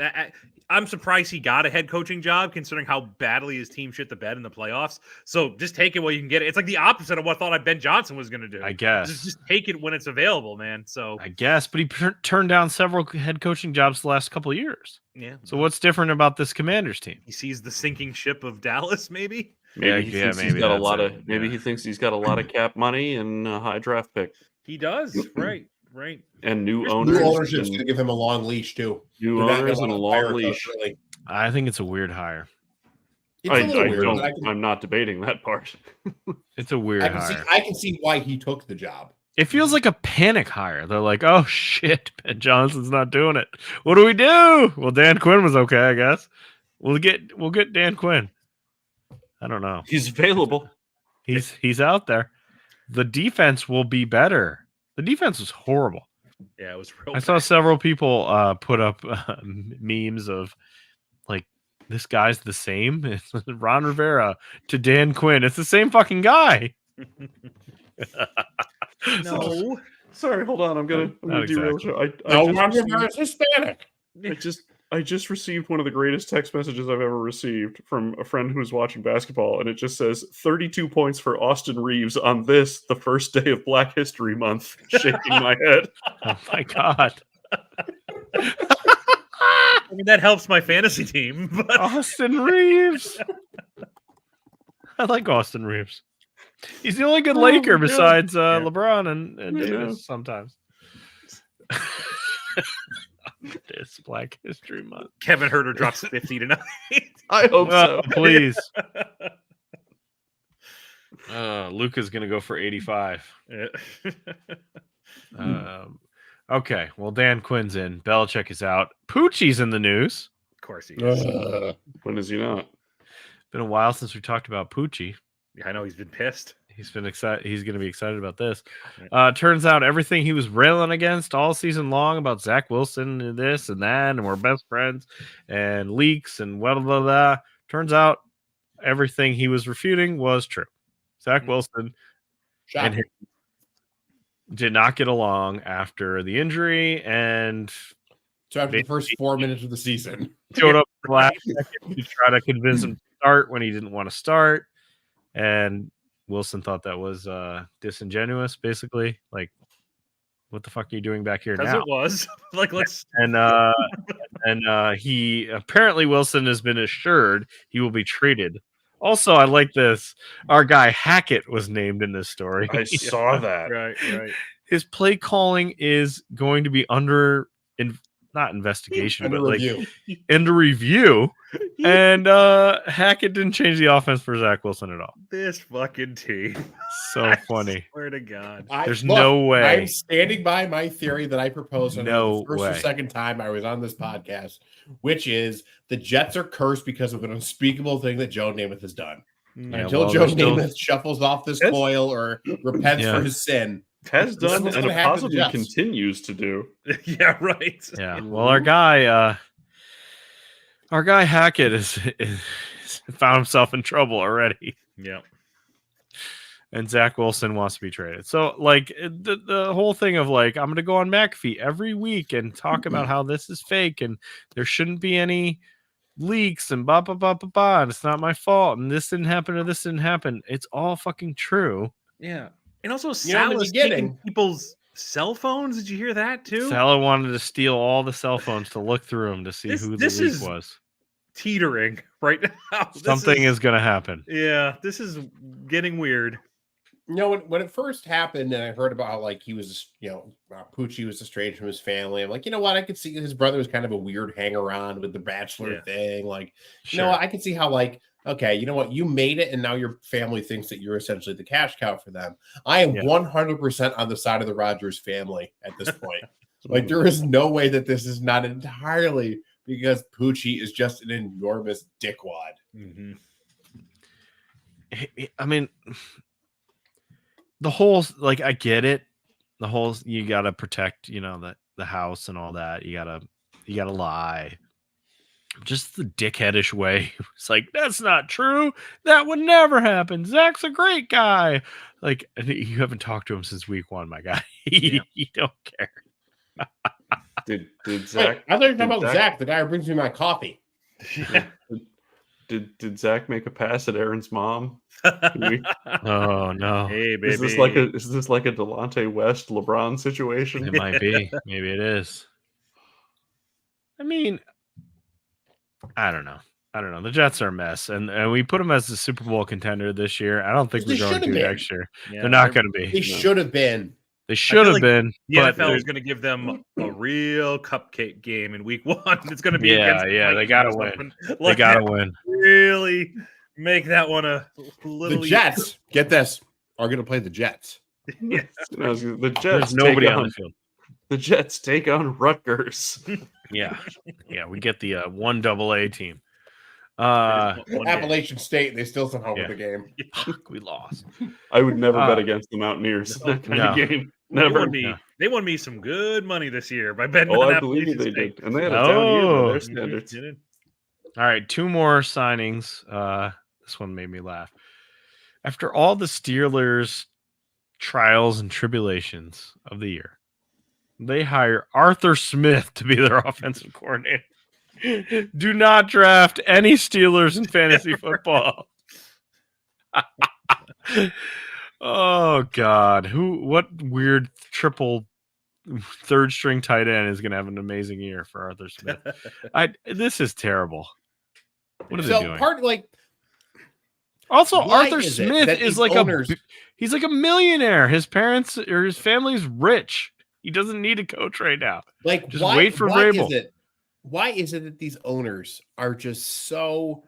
I'm surprised he got a head coaching job considering how badly his team shit the bed in the playoffs. So just take it while you can get it. It's like the opposite of what I thought Ben Johnson was going to do. I guess. Just take it when it's available, man. So I guess, but he turned down several head coaching jobs the last couple of years. yeah, So what's different about this Commanders team? he sees the sinking ship of Dallas, maybe. Maybe he thinks maybe he's got a that's lot it. of. Maybe Yeah. he thinks he's got a lot of cap money and a high draft pick He does, right. and new New owners. ownership's and going to give him a long leash too. new They're not gonna owners and a wanna fire long coach leash. early. I think it's a weird hire. It's I a little weird. don't. but I can, I'm not debating that part. It's a weird hire. I can see why he took the job. It feels like a panic hire. They're like, "Oh shit, Ben Johnson's not doing it. What do we do?" Well, Dan Quinn was okay, I guess. We'll get Dan Quinn. I don't know. He's available. He's out there. The defense will be better. The defense was horrible. Yeah, it was real. I saw several people put up memes of like, this guy's the same. It's Ron Rivera to Dan Quinn. It's the same fucking guy. No. Sorry, hold on. I'm gonna Not derail exactly. the show. No, Ron Rivera's Hispanic. I just received one of the greatest text messages I've ever received from a friend who's watching basketball, and it just says 32 points for Austin Reeves on this, the first day of Black History Month. Shaking my head. Oh my god. I mean, that helps my fantasy team. But Austin Reeves. I like Austin Reeves. He's the only good Laker God. besides Yeah. LeBron and Yeah. Davis sometimes. This Black History Month. Kevin Herter drops 50 tonight. I hope Well, so. please. Luca's gonna go for 85. Okay, well, Dan Quinn's in. Belichick is out. Poochie's in the news. Of course he is. When is he not? Been a while since we talked about Poochie. Yeah, I know he's been pissed. He's been excited. He's going to be excited about this. Turns out everything he was railing against all season long about Zach Wilson and this and that, and we're best friends and leaks and blah, blah, blah. Turns out everything he was refuting was true. Zach Wilson and him did not get along after the injury and So after the first 4 minutes of the season, showed up last second to try to convince him to start when he didn't want to start. And Wilson thought that was disingenuous, basically. Like, what the fuck are you doing back here Because now? it was. Like, let's. And he apparently Wilson has been assured he will be traded. Also, I like this. Our guy Hackett was named in this story. I saw that. Right. His play calling is going to be not investigation, under but like review. under review. And Hackett didn't change the offense for Zach Wilson at all. This fucking team. So funny. Swear to God. There's no way. I'm standing by my theory that I proposed on No the first way. or second time I was on this podcast, which is the Jets are cursed because of an unspeakable thing that Joe Namath has done. Yeah, Until well, Joe there's still- Namath shuffles off this That's- coil or repents Yeah. for his sin. Has This is done what's and gonna happen to possibly Jets. continues to do. Yeah, right. Yeah. Well, our guy Hackett is found himself in trouble already. Yeah. and Zach Wilson wants to be traded. So like the whole thing of like I'm going to go on McAfee every week and talk about how this is fake and there shouldn't be any leaks and blah blah blah blah blah. And it's not my fault and this didn't happen or this didn't happen. It's all fucking true. Yeah, and also You know, Sal in the was taking beginning- people's cell phones. Did you hear that too? Salah wanted to steal all the cell phones to look through them to see This- who the this leak is- was. Teetering right now. This Something is going to happen. Yeah, this is getting weird. You know, when it first happened, and I heard about how like he was, Poochie was estranged from his family. I'm like, you know what? I could see his brother was kind of a weird hang around with the bachelor Yeah. thing. Like, you Sure. know what? I could see how like, okay, you know what? You made it, and now your family thinks that you're essentially the cash cow for them. I am Yeah. 100% on the side of the Rodgers family at this point. Like, there is no way that this is not entirely because Poochie is just an enormous dickwad. Mhm. I mean, the whole like I get it. The whole you got to protect, the house and all that. You gotta lie. Just the dickheadish way. It's like that's not true. That would never happen. Zach's a great guy. Like you haven't talked to him since week 1, my guy. You don't care. Did Wait, Zach? I thought you were talking did about Zach, the guy who brings me my coffee. Did Zach make a pass at Aaron's mom? Oh no, Hey, baby. Is this like a Delonte West LeBron situation? it might be. Maybe it is. I mean, I don't know. The Jets are a mess, and we put them as the Super Bowl contender this year. I don't think They we're going should've to been. next year. Yeah, They're not going to be. They should have been. They should have like been. The but NFL they're- is going to give them a real cupcake game in week 1. It's going to be Yeah, against the yeah, they Vikings gotta or win. something. they Like, got to win. really make that one a little The Jets, get this, are going to play the Jets. Yes. The Jets. There's nobody take on the field. The Jets take on Rutgers. Yeah, we get the 1AA team. One day. Appalachian State, they still somehow Yeah. win the game. Fuck, we lost. I would never Uh, bet against the Mountaineers in that kind no. of game. They Never. won me. No. They won me some good money this year by betting Oh, on I believe you Appalachian they State. did, and they had a down year by Oh. their standards. Did it? All right, 2 more signings. This one made me laugh. After all the Steelers' trials and tribulations of the year, they hire Arthur Smith to be their offensive coordinator. Do not draft any Steelers in fantasy football. Oh God, what weird triple third string tight end is going to have an amazing year for Arthur Smith? This is terrible. What are they So doing? part like Also, why Arthur is it Smith that is these like owners- he's like a millionaire. His parents or his family's rich. He doesn't need a coach right now. Just why, wait for why Vrabel. why is it that these owners are just so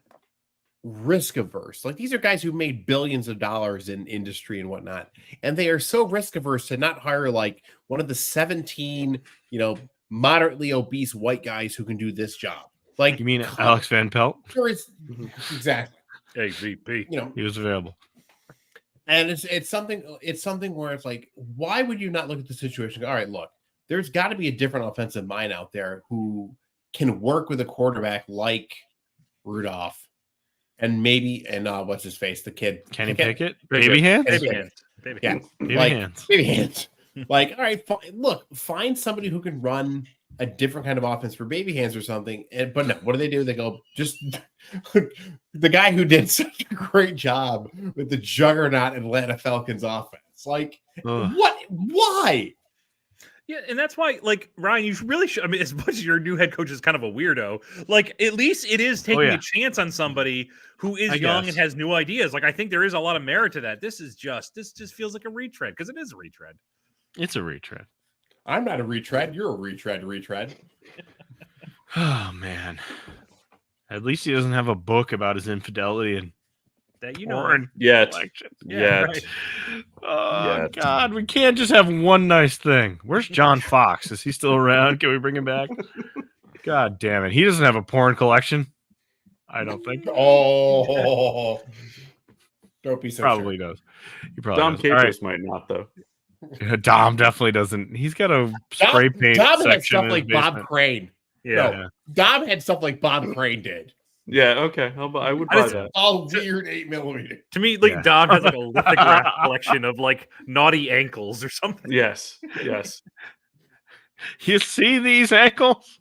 risk averse? Like these are guys who made billions of dollars in industry and whatnot, and they are so risk averse to not hire like one of the 17, moderately obese white guys who can do this job. Like You mean Alex Van Pelt? There is exactly, AVP. He was available. and it's something where it's like, why would you not look at the situation? And go, all right, look, there's got to be a different offensive mind out there who can work with a quarterback like Rudolph, and what's his face, the kid Kenny Pickett. Pickett? Baby hands? Baby Pickett. hands. Baby Yeah. hands. Baby like, hands. Baby hands. Like, all right, find somebody who can run a different kind of offense for baby hands or something. But no, what do? They go just the guy who did such a great job with the juggernaut Atlanta Falcons offense. Like, Ugh. what? Why? Yeah, and that's why, like, Ryan, you really should. I mean, as much as your new head coach is kind of a weirdo, like, at least it is taking yeah. a chance on somebody who is I young guess. and has new ideas. Like, I think there is a lot of merit to that. This just feels like a retread because it is a retread. It's a retread. I'm not a retread. You're a retread. Oh man. At least he doesn't have a book about his infidelity and That you know. foreign Yet. elections. Yeah, Yet. right. Oh Yet. God, we can't just have one nice thing. Where's John Fox? Is he still around? Can we bring him back? God damn it. He doesn't have a porn collection. I don't think. Oh, don't be so Probably does. He probably Dom does. All right. Capers might not though. Dom definitely doesn't. He's got a spray paint Dom had section stuff in like his Bob basement. Crane. Yeah. No, Dom had stuff like Bob Crane did. Yeah, okay. I would I buy just- that. All weird 8mm. To me, like Yeah. Dom has like a lithograph collection of like naughty ankles or something. Yes. You see these ankles?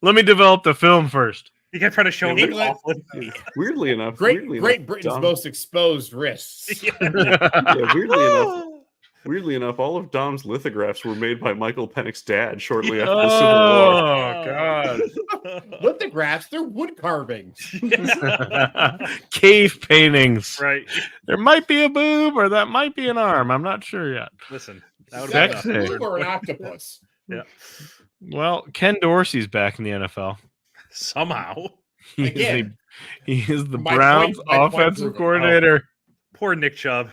Let me develop the film first. You kept trying to show him England- Coughlin. Weirdly enough, Great Britain's Dom- most exposed wrists. Yeah, weirdly enough, all of Dom's lithographs were made by Michael Pennock's dad shortly after the Civil War. Oh God! Lithographs, they're wood carvings. Cave paintings. Right. There might be a boob, or that might be an arm. I'm not sure yet. Listen, that would Is that a Sexy. boob or an octopus? Yeah. Well, Ken Dorsey's back in the NFL. Somehow. He Again, is the my Browns point- my point offensive proven. coordinator. Poor Nick Chubb.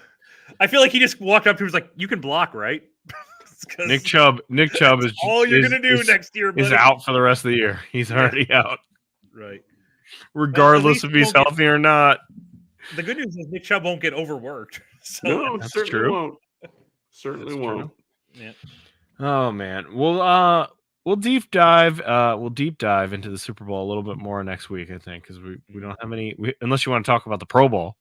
I feel like he just walked up to him and was like, "You can block, right?" It's 'cause Nick Chubb is all you're is- gonna do is- next year, is buddy. out for the rest of the year. He's already out, Right. regardless least if he he's won't get- healthy or not. The good news is Nick Chubb won't get overworked. So No, That's certainly true. won't. Certainly That's won't. yeah. Oh man, we'll deep dive into the Super Bowl a little bit more next week, I think, because we don't have any. Unless you want to talk about the Pro Bowl,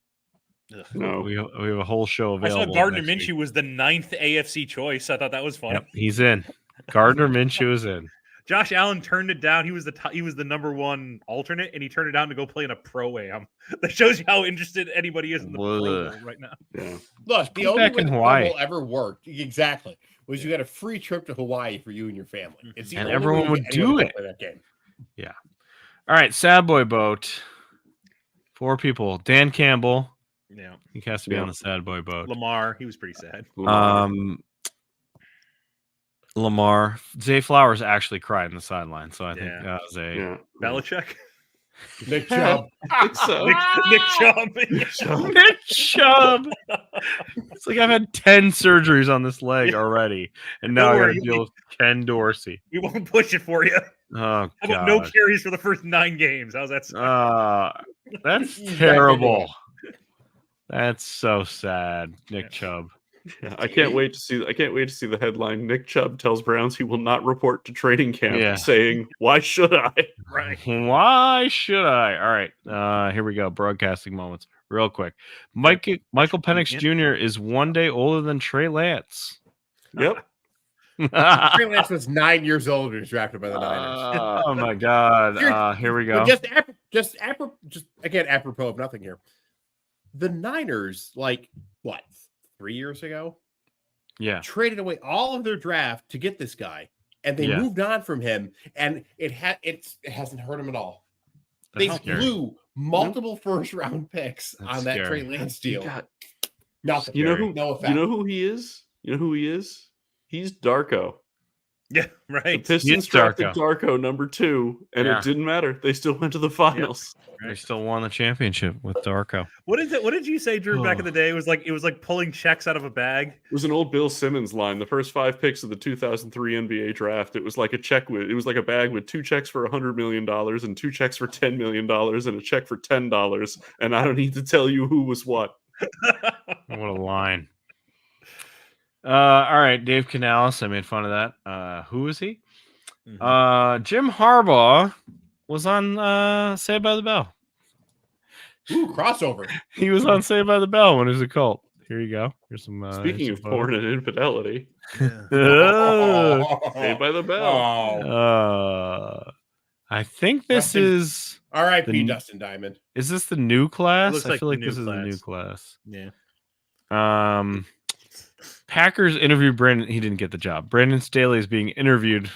No. we have a whole show I available. saw Gardner next Minshew week. was the 9th AFC choice. I thought that was fun. Yep, he's in. Gardner Minshew is in. Josh Allen turned it down. He was the number one alternate, and he turned it down to go play in a pro-am. That shows you how interested anybody is in the Pro Ugh. Bowl right now. Yeah. Look, the Come only back way in the Hawaii. Pro Bowl ever worked, exactly, was you got a free trip to Hawaii for you and your family. It's the And only everyone way would anyone do could it. play that game. All right, Sad Boy Boat. 4 people. Dan Campbell. Yeah. He has to be Yeah. on the Sad Boy Boat. Lamar, he was pretty sad. Lamar. Zay Flowers actually cried in the sideline, so I think Yeah. that was a. Yeah. Belichick. Nick Chubb. I think so. Nick Chubb. Nick Chubb. It's like I've had 10 surgeries on this leg already, and now Don't I got worry, to deal with Ken Dorsey. We won't push it for you. Oh How about no god, carries for the first 9 games? How's that? that's He's back terrible. That's so sad, Nick Chubb. Yeah, I can't wait to see the headline. Nick Chubb tells Browns he will not report to training camp, Yeah. saying, "Why should I?" Right. Why should I? All right, here we go. Broadcasting moments, real quick. Michael Penix Jr. is 1 day older than Trey Lance. Yep. Trey Lance was 9 years old when he was drafted by the Niners. Oh my God! Here we go. But just again, apropos of nothing here. The Niners, like what, 3 years ago, Yeah, traded away all of their draft to get this guy, and they Yeah. moved on from him, and it hasn't hurt him at all. They That's scary. blew multiple first round picks That's on that scary. Trey Lance deal. God. Nothing. You know who? No effect. You know who he is? You know who he is? He's Darko. Yeah. The Right. Pistons Darko. drafted Darko number 2, and Yeah. it didn't matter. They still went to the finals. They still won the championship with Darko. What is it? What did you say, Drew? Back in the day, it was like pulling checks out of a bag. It was an old Bill Simmons line. The first 5 picks of the 2003 NBA draft. It was like it was like a bag with 2 checks for $100 million and 2 checks for $10 million and a check for $10. And I don't need to tell you who was what. What a line. All right, Dave Canales. I made fun of that. Who is he? Jim Harbaugh was on Saved by the Bell. Ooh, crossover. He was on Saved by the Bell when he was a cult. Here you go. Here's some. Speaking here's of some porn and infidelity, photos. Saved by the Bell. Oh. I think this Rest in- is. R.I.P. The- Dustin Diamond. Is this the new class? looks I like feel the like this new is the new class. class. Yeah. Packers interviewed Brandon. He didn't get the job. Brandon Staley is being interviewed,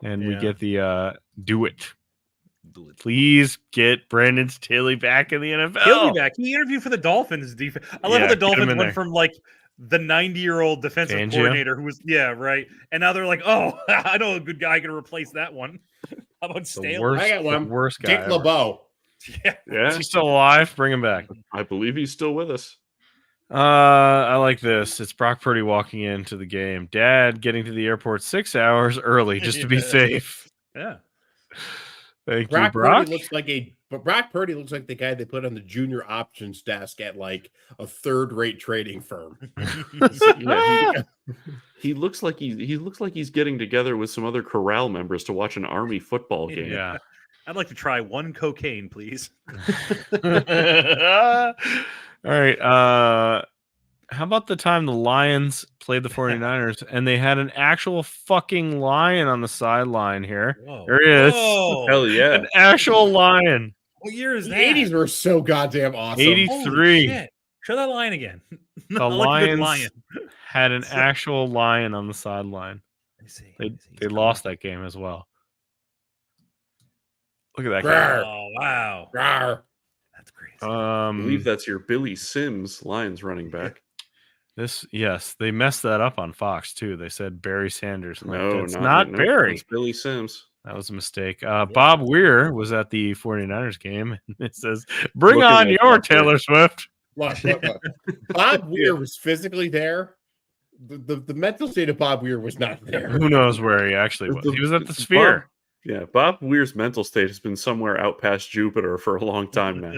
and we Yeah. get the do it. Please get Brandon Staley back in the NFL. He'll be back. He interviewed for the Dolphins defense. I love Yeah, how the get him Dolphins in went there. from like the 90-year-old defensive Fangio? coordinator who was right, and now they're like, oh, I know a good guy can replace that one. How about The Staley? worst, I got one. the worst guy. Dick ever. LeBeau. Yeah. Yeah, Is he still alive? Bring him back. I believe he's still with us. I like this. It's Brock Purdy walking into the game. Dad getting to the airport 6 hours early just to be Yeah. safe. Yeah. Thank Brock you, Brock. Brock Purdy looks like the guy they put on the junior options desk at like a third-rate trading firm. Yeah, he looks like he's getting together with some other corral members to watch an Army football game. Yeah. I'd like to try one cocaine, please. All right. How about the time the Lions played the 49ers and they had an actual fucking lion on the sideline here? Whoa. There he is. Whoa. Hell yeah. An actual lion. What year is The that? 80s were so goddamn awesome. 80 Holy 83. shit. Show that lion again. The I like a good Lions had an actual lion on the sideline. Let me see. They lost that game as well. Look at that Rawr. Oh, wow. Rawr. That's crazy. I believe that's your Billy Sims Lions running back. Yes, they messed that up on Fox too. They said Barry Sanders. I'm like, No, that's not Barry. It's Billy Sims. That was a mistake. Bob Weir was at the 49ers game. It says, bring Looking on like your that, Taylor Swift. Look. Bob Weir was physically there. The mental state of Bob Weir was not there. Who knows where he actually was? He was at the Sphere. Bob Weir's mental state has been somewhere out past Jupiter for a long time now.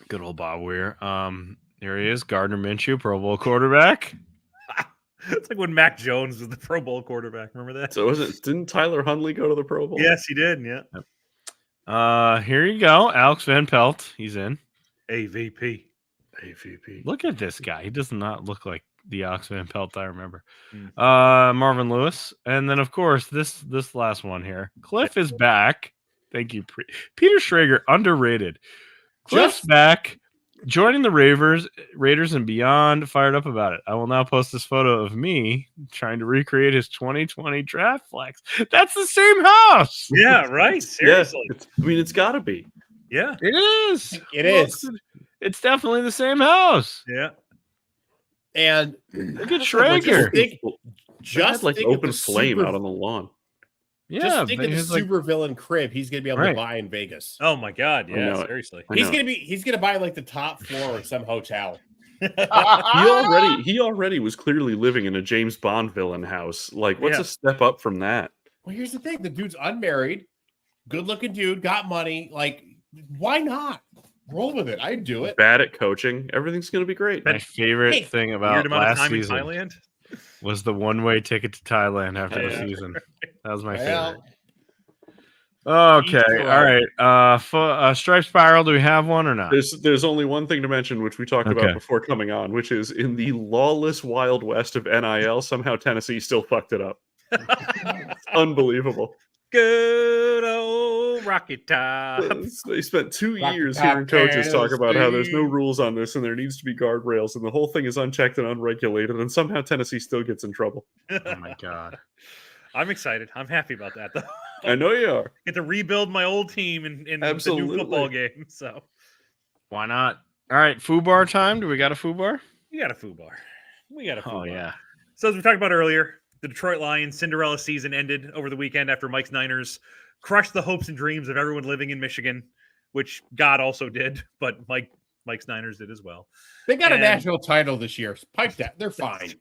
Good old Bob Weir. Here he is, Gardner Minshew, Pro Bowl quarterback. It's like when Mac Jones was the Pro Bowl quarterback. Remember that? So didn't Tyler Huntley go to the Pro Bowl? Yes, he did. Yeah. Here you go, Alex Van Pelt. He's in. AVP. AVP. Look at this guy. He does not look like the Alex Van Pelt I remember. Mm. Marvin Lewis, and then of course this last one here. Cliff is back. Thank you, Peter Schrager. Underrated. Cliff's back, joining the Raiders and beyond. Fired up about it. I will now post this photo of me trying to recreate his 2020 draft flex. That's the same house. Yeah, right. Seriously. Yeah, it's got to be. Yeah. It is. It is. It's definitely the same house. Yeah. And Look at Schrager. Just like think of open the flame super- out on the lawn. Yeah, Just think of the he's like- super villain crib he's gonna be able Right. to buy in Vegas. Oh my God. I Yeah. know it. Seriously. I He's know. gonna buy like the top floor of some hotel. He already was clearly living in a James Bond villain house. Like, what's Yeah. a step up from that? Well, here's the thing: the dude's unmarried, good-looking dude, got money. Like, why not roll with it? I'd do it. Bad at coaching. Everything's going to be great. My favorite Hey, thing Weird about amount of last time in season Thailand. was the one-way ticket to Thailand after the Yeah. season. That was my Well, favorite. Okay, each all right. Stripe Spiral, do we have one or not? There's only one thing to mention, which we talked Okay. about before coming on, which is in the lawless Wild West of NIL, somehow Tennessee still fucked it up. Unbelievable. Good old Rocky Top. They spent 2 Rocky years Top hearing coaches talk about how there's no Tennessee. rules on this and there needs to be guardrails, and the whole thing is unchecked and unregulated, and somehow Tennessee still gets in trouble. Oh my god. I'm excited. I'm happy about that, though. I know you are. Get to rebuild my old team in the new Absolutely. football game. So Why not? All right, Fubar time. Do we got a Fubar? we got a foo bar. We got a foo Oh bar. yeah. So as we talked about earlier, the Detroit Lions Cinderella season ended over the weekend after Mike's Niners crushed the hopes and dreams of everyone living in Michigan, which God also did, but Mike's Niners did as well. they got a And- national title this year. Pipe that. They're fine.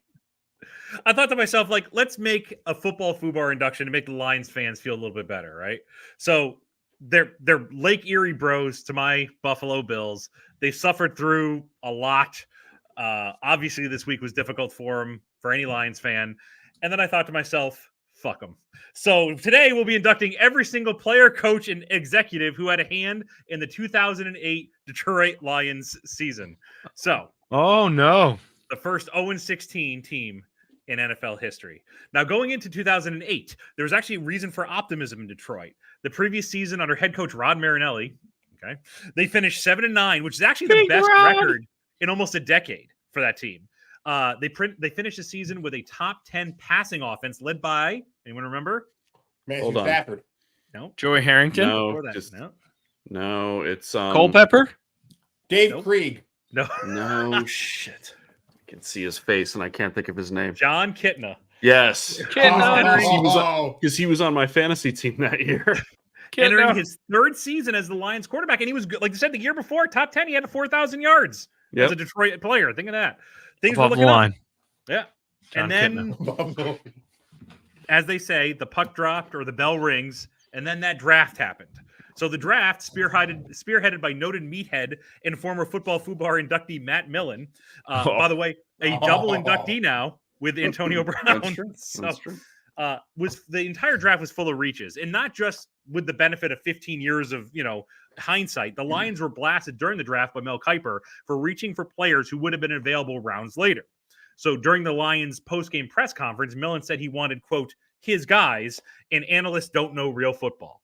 I thought to myself, like, let's make a football FUBAR induction to make the Lions fans feel a little bit better, right? So they're Lake Erie bros to my Buffalo Bills. They suffered through a lot. Obviously, this week was difficult for them, for any Lions fan. And then I thought to myself, fuck them. So today we'll be inducting every single player, coach, and executive who had a hand in the 2008 Detroit Lions season. So Oh no. the first 0-16 team in NFL history. Now, going into 2008, there was actually reason for optimism in Detroit. The previous season under head coach Rod Marinelli, okay, they finished 7-9, which is actually the Big best Rod. record in almost a decade for that team. They finished the season with a top 10 passing offense led by, anyone remember? Matthew Hold on. Stafford. No. Joey Harrington? No, Before that, just no. no. It's Culpepper? Dave Nope. Krieg. No. No shit. I can see his face and I can't think of his name. John Kitna. Yes, Oh, because he was on my fantasy team that year. Entering his third season as the Lions quarterback, and he was good. Like you said, the year before, top 10, he had 4,000 yards as a Yep. Detroit player. Think of that. Things were Above the looking up. line. Yeah. John And then, as they say, the puck dropped or the bell rings, and then that draft happened. So the draft, spearheaded by noted meathead and former football FUBAR inductee Matt Millen. By the way, a double inductee now with Antonio Brown. That's true. So, That's true. was the entire draft was full of reaches, and not just with the benefit of 15 years of hindsight. The Lions were blasted during the draft by Mel Kiper for reaching for players who would have been available rounds later. So during the Lions post-game press conference, Millen said he wanted, quote, his guys, and analysts don't know real football.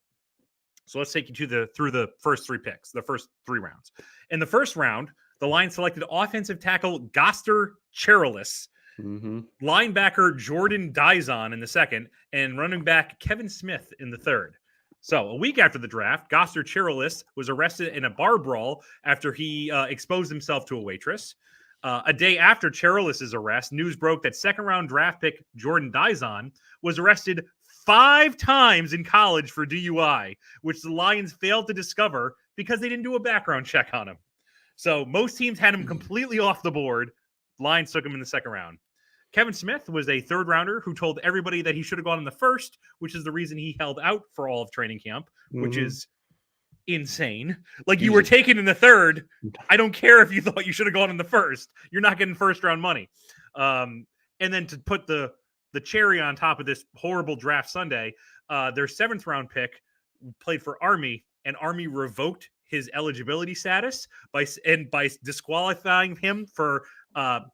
So let's take you through the first 3 picks, the first 3 rounds. In the first round, the Lions selected offensive tackle Goster Cherilus, linebacker Jordan Dizon in the second, and running back Kevin Smith in the third. So a week after the draft, Goster Cherilus was arrested in a bar brawl after he exposed himself to a waitress. A day after Cherilus' arrest, news broke that second-round draft pick Jordan Dizon was arrested 5 times in college for DUI, which the Lions failed to discover because they didn't do a background check on him. So most teams had him completely off the board. Lions took him in the second round. Kevin Smith was a third-rounder who told everybody that he should have gone in the first, which is the reason he held out for all of training camp, which is insane. Like, you were taken in the third. I don't care if you thought you should have gone in the first. You're not getting first-round money. And then to put the cherry on top of this horrible draft Sunday, their 7th-round pick played for Army, and Army revoked his eligibility status by disqualifying him for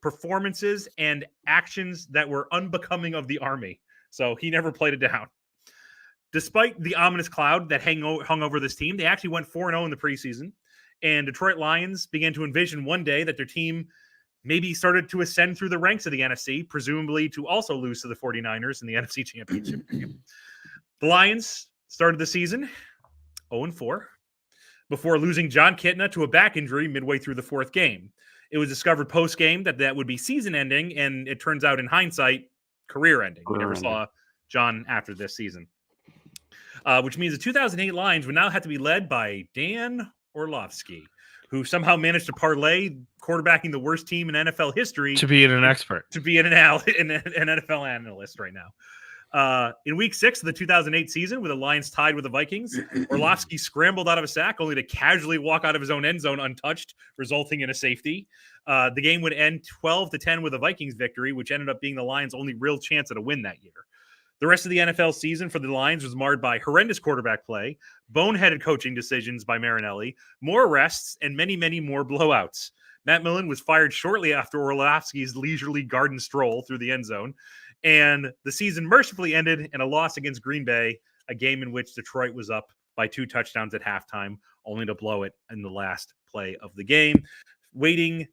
performances and actions that were unbecoming of the Army. So he never played it down. Despite the ominous cloud that hung over this team, they actually went 4-0 in the preseason. And Detroit Lions began to envision one day that their team maybe started to ascend through the ranks of the NFC, presumably to also lose to the 49ers in the NFC Championship game. The Lions started the season 0-4 before losing John Kitna to a back injury midway through the 4th game. It was discovered post-game that would be season-ending, and it turns out in hindsight, career-ending. We never saw John after this season. Which means the 2008 Lions would now have to be led by Dan Orlovsky, who somehow managed to parlay quarterbacking the worst team in NFL history to be an expert, to be an NFL analyst right now. In week 6 of the 2008 season, with the Lions tied with the Vikings, Orlovsky scrambled out of a sack only to casually walk out of his own end zone untouched, resulting in a safety. The game would end 12-10 with a Vikings victory, which ended up being the Lions' only real chance at a win that year. The rest of the NFL season for the Lions was marred by horrendous quarterback play, boneheaded coaching decisions by Marinelli, more arrests, and many, many more blowouts. Matt Millen was fired shortly after Orlovsky's leisurely garden stroll through the end zone, and the season mercifully ended in a loss against Green Bay, a game in which Detroit was up by 2 touchdowns at halftime, only to blow it in the last play of the game. Becoming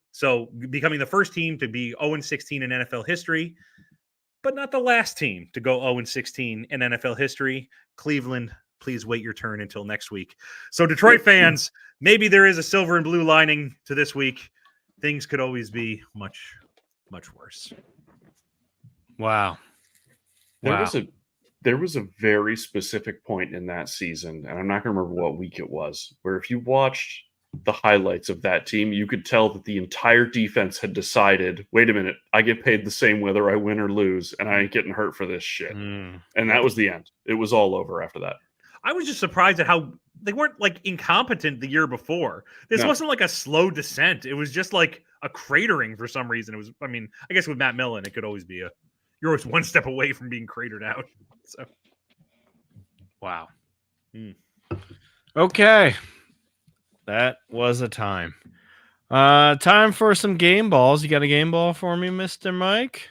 the first team to be 0-16 in NFL history, but not the last team to go 0-16 in NFL history. Cleveland, please wait your turn until next week. So Detroit fans, maybe there is a silver and blue lining to this week. Things could always be much, much worse. Wow. There was a very specific point in that season, and I'm not going to remember what week it was, where if you watched the highlights of that team, you could tell that the entire defense had decided, wait a minute, I get paid the same whether I win or lose, and I ain't getting hurt for this shit. And that was the end. It was all over after that. I was just surprised at how they weren't like incompetent the year before. This wasn't like a slow descent. It was just like a cratering for some reason. It was, I mean, I guess with Matt Millen, it could always be you're always one step away from being cratered out. So, wow. Okay. That was a time. Time for some game balls. You got a game ball for me, Mr. Mike?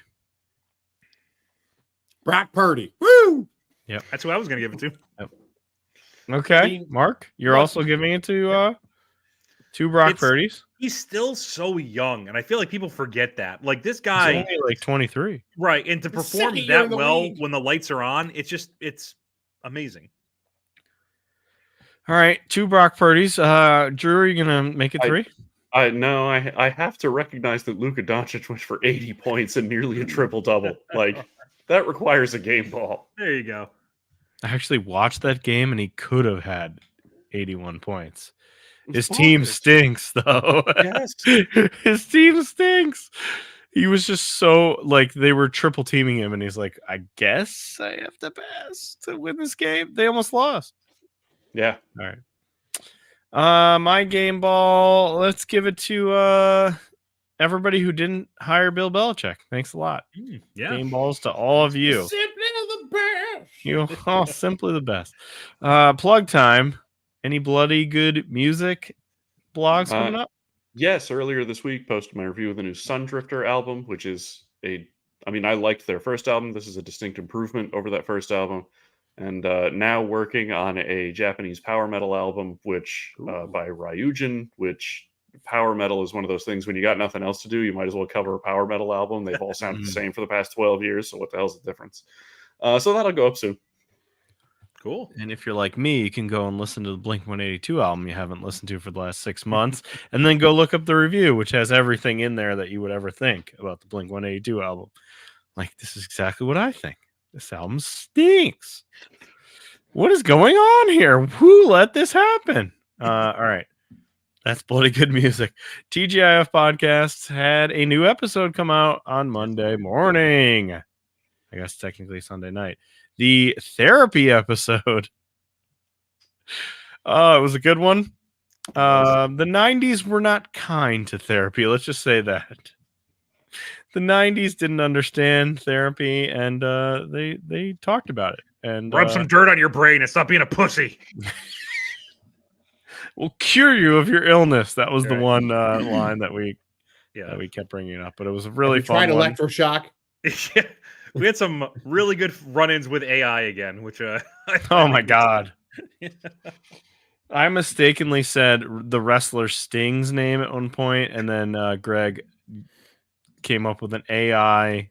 Brock Purdy. Woo! Yep. That's who I was going to give it to. Yep. Okay. Mark, you're also giving it to Brock Purdy's. He's still so young, and I feel like people forget that. Like, this guy... He's only like 23. Right, and to perform that well when the lights are on, it's amazing. All right, 2 Brock Purdy's. Drew, are you going to make it 3? I have to recognize that Luka Doncic went for 80 points and nearly a triple-double. Like, that requires a game ball. There you go. I actually watched that game, and he could have had 81 points. His team stinks, though. Yes. His team stinks. He was just so, like, they were triple teaming him, and he's like, I guess I have to pass to win this game. They almost lost. Yeah. All right. My game ball, let's give it to everybody who didn't hire Bill Belichick. Thanks a lot. Yeah. Game balls to all of you. Simply the best. You all simply the best. Plug time. Any bloody good music blogs coming up? Yes, earlier this week, posted my review of the new Sundrifter album, which is I liked their first album. This is a distinct improvement over that first album. And now working on a Japanese power metal album, which by Ryujin, which power metal is one of those things when you got nothing else to do, you might as well cover a power metal album. They've all sounded the same for the past 12 years, so what the hell's the difference? So that'll go up soon. Cool. And if you're like me, you can go and listen to the Blink-182 album you haven't listened to for the last 6 months, and then go look up the review, which has everything in there that you would ever think about the Blink-182 album. Like, this is exactly what I think. This album stinks. What is going on here? Who let this happen? All right. That's bloody good music. TGIF Podcasts had a new episode come out on Monday morning. I guess technically Sunday night. The therapy episode. It was a good one. The 90s were not kind to therapy. Let's just say that. The 90s didn't understand therapy, and they talked about it. And Rub some dirt on your brain and stop being a pussy. We'll cure you of your illness. That was the Right. one line that we Yeah. kept bringing up, but it was a really Have you tried fun one. electroshock? Yeah. We had some really good run-ins with AI again, which Oh my god. I mistakenly said the wrestler Sting's name at one point, and then Greg came up with an AI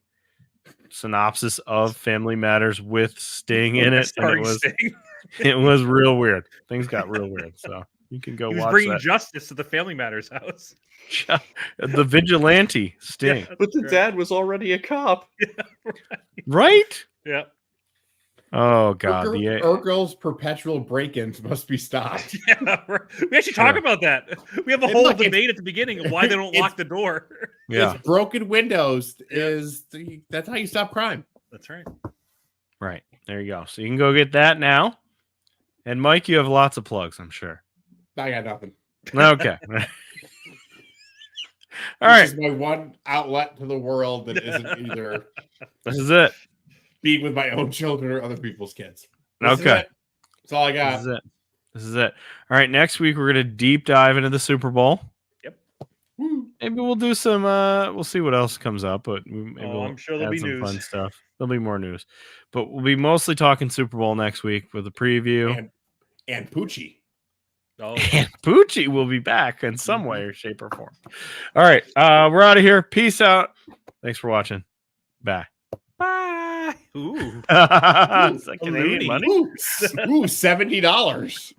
synopsis of Family Matters with Sting in it, and it Starring was Sting. it was real weird. Things got real weird, so you can go He was watch bringing that. justice to the Family Matters house. The vigilante Sting, Yeah. But the Right. dad was already a cop. right? Yeah. Oh god, the Urkel's perpetual break-ins must be stopped. Yeah. We actually talk Yeah. about that. We have a And whole look, it's- debate at the beginning of why they don't lock the door. yeah, It's broken windows that's how you stop crime. That's right. right. There you go. So you can go get that now. And Mike, you have lots of plugs, I'm sure. I got nothing. Okay. All This right. is my one outlet to the world that isn't either This is it. being with my own children or other people's kids. This is Okay. it. That's all I This got. is it. This is it. All right. Next week, we're going to deep dive into the Super Bowl. Woo. Maybe we'll do some, we'll see what else comes up, but maybe Oh, we'll I'm sure there'll add be some news. fun stuff. There'll be more news, but we'll be mostly talking Super Bowl next week with a preview. And Poochie. Oh, And Poochie will be back in some way or shape or form. All right. We're out of here. Peace out. Thanks for watching. Bye. bye. Ooh. Is that Canadian loony. money? Ooh, $70.